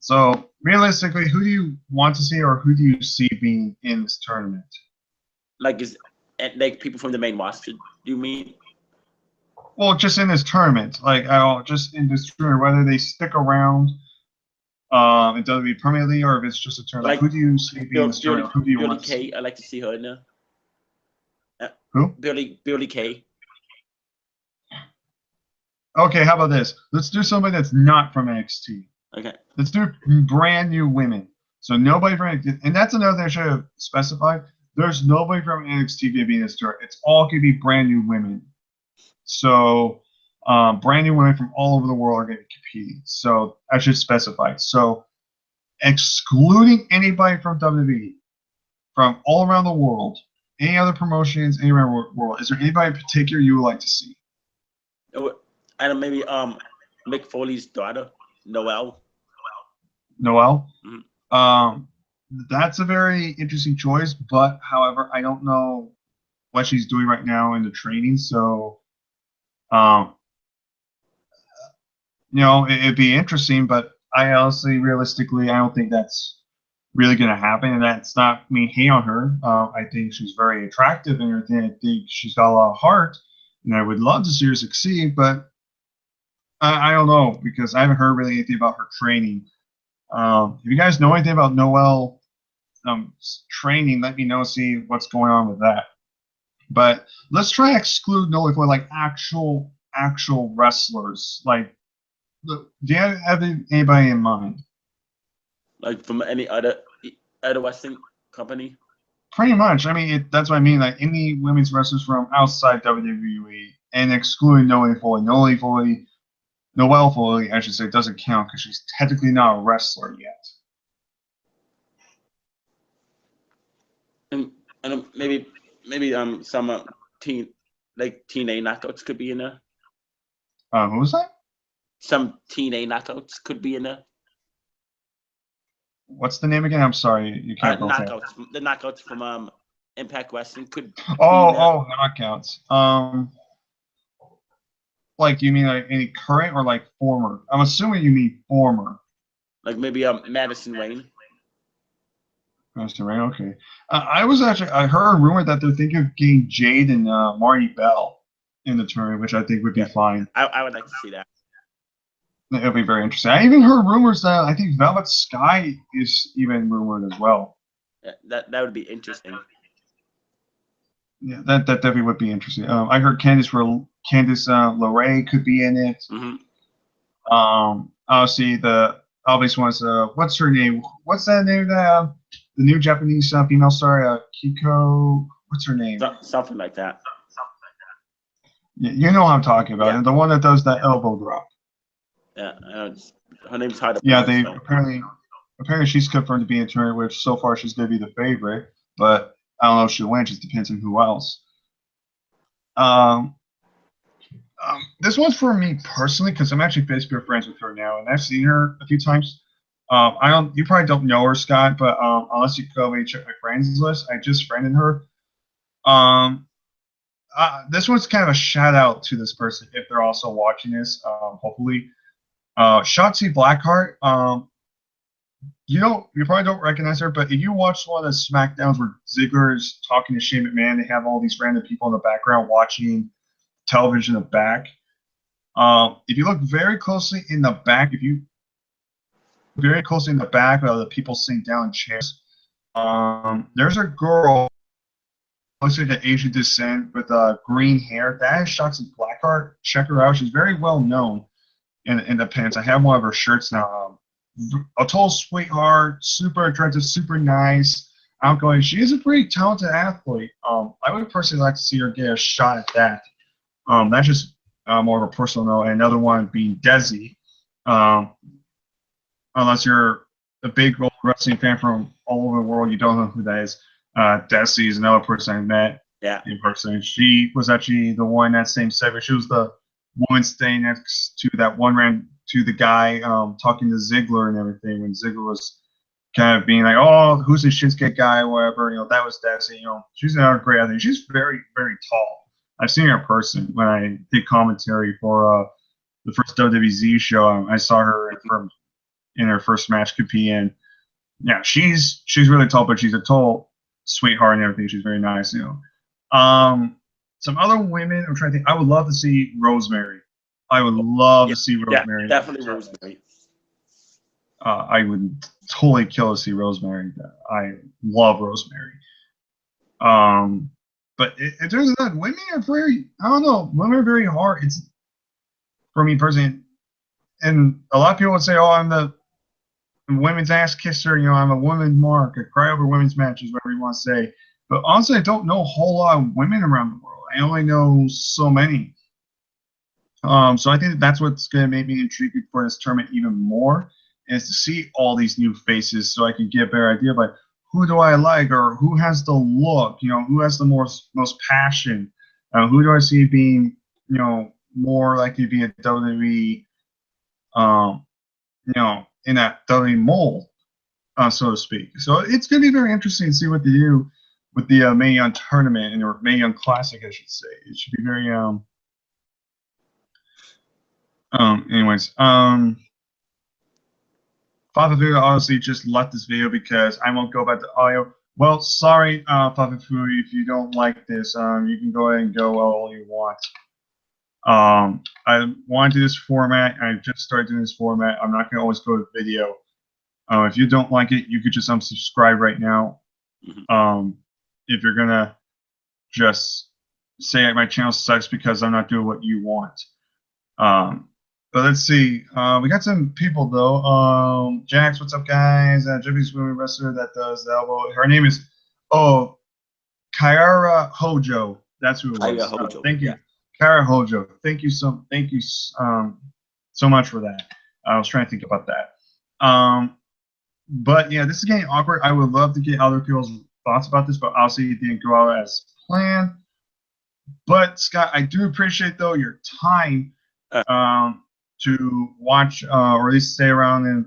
So realistically, who do you want to see, or who do you see being in this tournament? Like people from the main roster, do you mean? Well, just in this tournament, just in this tournament, whether they stick around, it doesn't be permanently, or if it's just a tournament. Like, who do you see being in this tournament? Who do you want to see? I'd like to see her in there. Who? Billy Kay. Okay, how about this? Let's do somebody that's not from NXT. Okay. Let's do brand new women. So nobody from NXT, and that's another thing I should have specified. There's nobody from NXT going to be in this tournament. It's all going to be brand new women. So brand new women from all over the world are going to be competing. So I should specify. So excluding anybody from WWE, from all around the world, any other promotions, anywhere in the world, is there anybody in particular you would like to see? I don't know, maybe Mick Foley's daughter, Noelle. Noelle? Mm-hmm. That's a very interesting choice, but however, I don't know what she's doing right now in the training, so it'd be interesting, but I honestly, realistically, I don't think that's really going to happen, and that's not me hate on her. I think she's very attractive and everything. I think she's got a lot of heart, and I would love to see her succeed, but I don't know, because I haven't heard really anything about her training. If you guys know anything about Noelle training, let me know, see what's going on with that. But let's try to exclude Noelle for like actual wrestlers. Like, do you have anybody in mind? Like from any other wrestling company? Pretty much. I mean, that's what I mean. Like any women's wrestlers from outside WWE, and excluding Noelle Foley, I should say, doesn't count because she's technically not a wrestler yet. And maybe some TNA knockouts could be in there. Who was that? Some TNA knockouts could be in there. What's the name again? I'm sorry, you can't. Knockouts. The knockouts from Impact Wrestling could. Knockouts. Like, you mean like any current or like former? I'm assuming you mean former. Like maybe Madison Rayne. Madison Rayne, okay. I heard a rumor that they're thinking of getting Jade and Marty Bell in the tournament, which I think would be fine. I would like to see that. It would be very interesting. I even heard rumors that I think Velvet Sky is even rumored as well. Yeah, that would be interesting. Yeah, that definitely would be interesting. I heard Candice LeRae could be in it. Mm-hmm. Obviously the obvious ones. What's her name? What's that name? The new Japanese female star, Kiko. What's her name? Something like that. Yeah, you know what I'm talking about. Yeah. The one that does that elbow drop. Yeah, her name's hard to pronounce. Yeah, apparently she's confirmed to be in the tournament, which so far she's going to be the favorite. But I don't know if she'll win. It just depends on who else. This one's for me personally because I'm actually Facebook friends with her now, and I've seen her a few times. You probably don't know her, Scott, but unless you go and check my friends list, I just friended her. This one's kind of a shout out to this person if they're also watching this. Hopefully, Shotzi Blackheart. you probably don't recognize her, but if you watch one of the SmackDowns where Ziggler is talking to Shane McMahon, they have all these random people in the background watching television in the back. If you look very closely in the back, of the people sitting down in chairs, there's a girl, mostly the Asian descent with green hair. That is Shotzi Blackheart. Check her out. She's very well known in the pants. I have one of her shirts now. A total sweetheart, super attractive, super nice, outgoing. She is a pretty talented athlete. I would personally like to see her get a shot at that. That's just more of a personal note. And another one being Desi. Unless you're a big old wrestling fan from all over the world, you don't know who that is. Desi is another person I met in person. She was actually the one that same segment. She was the woman staying next to that one ran to the guy talking to Ziggler and everything when Ziggler was kind of being like, "Oh, who's the Shinsuke guy?" or whatever. That was Desi. She's another great athlete. She's very, very tall. I've seen her in person when I did commentary for the first WWZ show. I saw her in her first match compete in. Yeah, she's really tall, but she's a total sweetheart and everything. She's very nice. Some other women, I'm trying to think. I would love to see Rosemary. I would love to see Rosemary. Yeah, definitely Rosemary. I would totally kill to see Rosemary. I love Rosemary. But in terms of that, women are very, I don't know, women are very hard. It's, for me personally, and a lot of people would say, "Oh, I'm the women's ass kisser, I'm a women's mark, I cry over women's matches," whatever you want to say. But honestly, I don't know a whole lot of women around the world. I only know so many. So I think that's what's going to make me intrigued for this tournament even more, is to see all these new faces so I can get a better idea of like, who do I like, or who has the look, who has the most passion, who do I see being, more likely to be a WWE, in that WWE mold, so to speak. So it's going to be very interesting to see what they do with the Mae Young tournament, or Mae Young Classic, I should say. It should be very anyways, Father Fu honestly just left this video because I won't go back to audio. Well, sorry, Father Fu, if you don't like this, you can go ahead and go all you want. I want to do this format. I just started doing this format. I'm not going to always go to video. If you don't like it, you could just unsubscribe right now. If you're going to just say my channel sucks because I'm not doing what you want. But let's see. We got some people, though. Jax, what's up, guys? Japanese women wrestler that does the elbow. Her name is, Kaira Hojo. That's who it was. Thank you. Yeah. Kaira Hojo. Thank you so much for that. I was trying to think about that. But yeah, this is getting awkward. I would love to get other people's thoughts about this, but obviously it didn't go out as planned. But Scott, I do appreciate though your time to watch or at least stay around and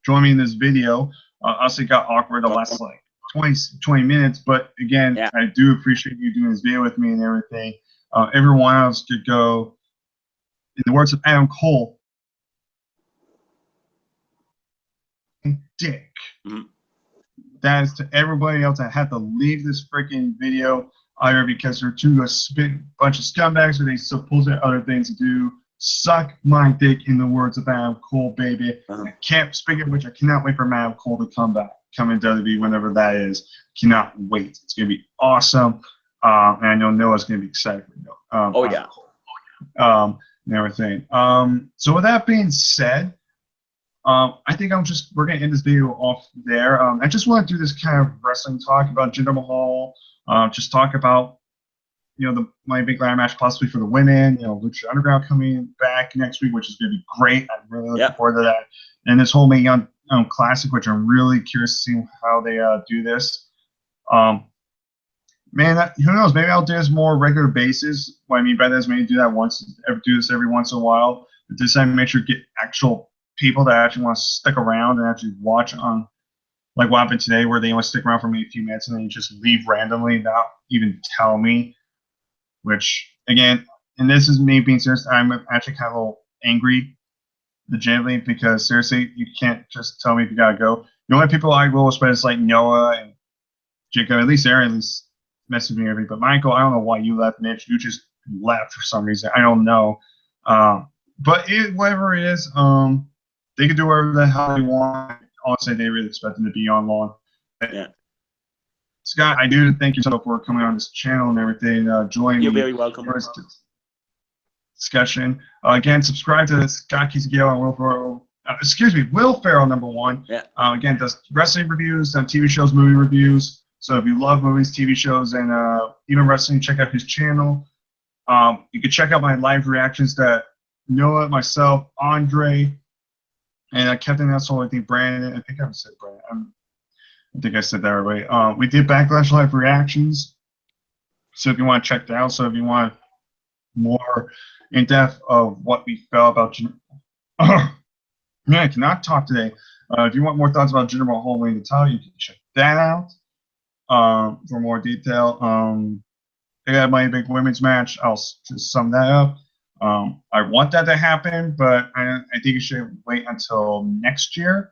join me in this video. Obviously it got awkward the last like 20 minutes, but again, I do appreciate you doing this video with me and everything. Everyone else could go, in the words of Adam Cole, dick. That is to everybody else that had to leave this freaking video either because they're too a bunch of scumbags or they supposedly other things to do. Suck my dick, in the words of Adam Cole, baby. I can't speak of which, I cannot wait for Adam Cole to come in WWE whenever that is. Cannot wait. It's gonna be awesome. And I know Noah's gonna be excited for Noah. And everything. So with that being said, I think we're gonna end this video off there. I just want to do this kind of wrestling talk about Jinder Mahal. Just talk about the my big ladder match possibly for the women. Lucha Underground coming back next week, which is gonna be great. I'm really looking forward to that. And this whole Mae Young Classic, which I'm really curious to see how they do this. Man, who knows? Maybe I'll do this more regular basis. What I mean by that is maybe do this every once in a while. But this time, make sure to get actual people that actually want to stick around and actually watch on, like what happened today, where they only stick around for maybe a few minutes and then you just leave randomly, not even tell me. Which again, and this is me being serious, I'm actually kind of a little angry legitimately, because seriously, you can't just tell me if you gotta go. The only people I will spend is like Noah and Jacob. At least Aaron at least messaged me every. But Michael, I don't know why you left, Mitch. You just left for some reason. I don't know. But whatever it is, they can do whatever the hell they want. Honestly, they really expect them to be on long. Yeah. Scott, I do thank you so for coming on this channel and everything. Joining You're me very welcome. for this discussion. Again, subscribe to Scott Kisagale and Will Ferrell. Will Ferrell, #1. Yeah. Again, does wrestling reviews, TV shows, movie reviews. So if you love movies, TV shows, and even wrestling, check out his channel. You can check out my live reactions that Noah, myself, Andre, and Captain Asshole, I think Brandon. I think I said Brandon. I think I said that right. We did Backlash Live reactions. So if you want to check that out, so if you want more in depth of what we felt about I cannot talk today. If you want more thoughts about Jinder Mahal winning the title, you can check that out for more detail. They got my big women's match. I'll just sum that up. I want that to happen, but I think it should wait until next year.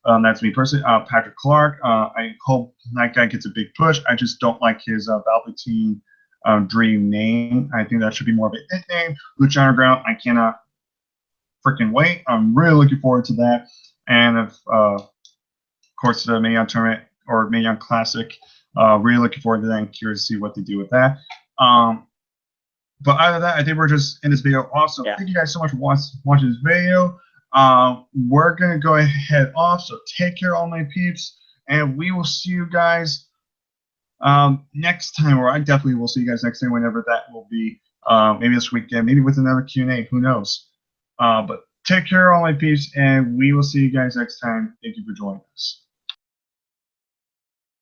That's me personally. Patrick Clark. I hope that guy gets a big push. I just don't like his Velveteen Dream name. I think that should be more of a nickname. Lucha Underground. I cannot freaking wait. I'm really looking forward to that. And of course, the Mae Young Tournament or Mae Young Classic. Really looking forward to that and curious to see what they do with that. But other than that, I think we're just in this video. Also, thank you guys so much for watching this video. We're going to go ahead off, so take care, all my peeps, and we will see you guys next time, or I definitely will see you guys next time, whenever that will be. Maybe this weekend, maybe with another Q&A, who knows. But take care, all my peeps, and we will see you guys next time. Thank you for joining us.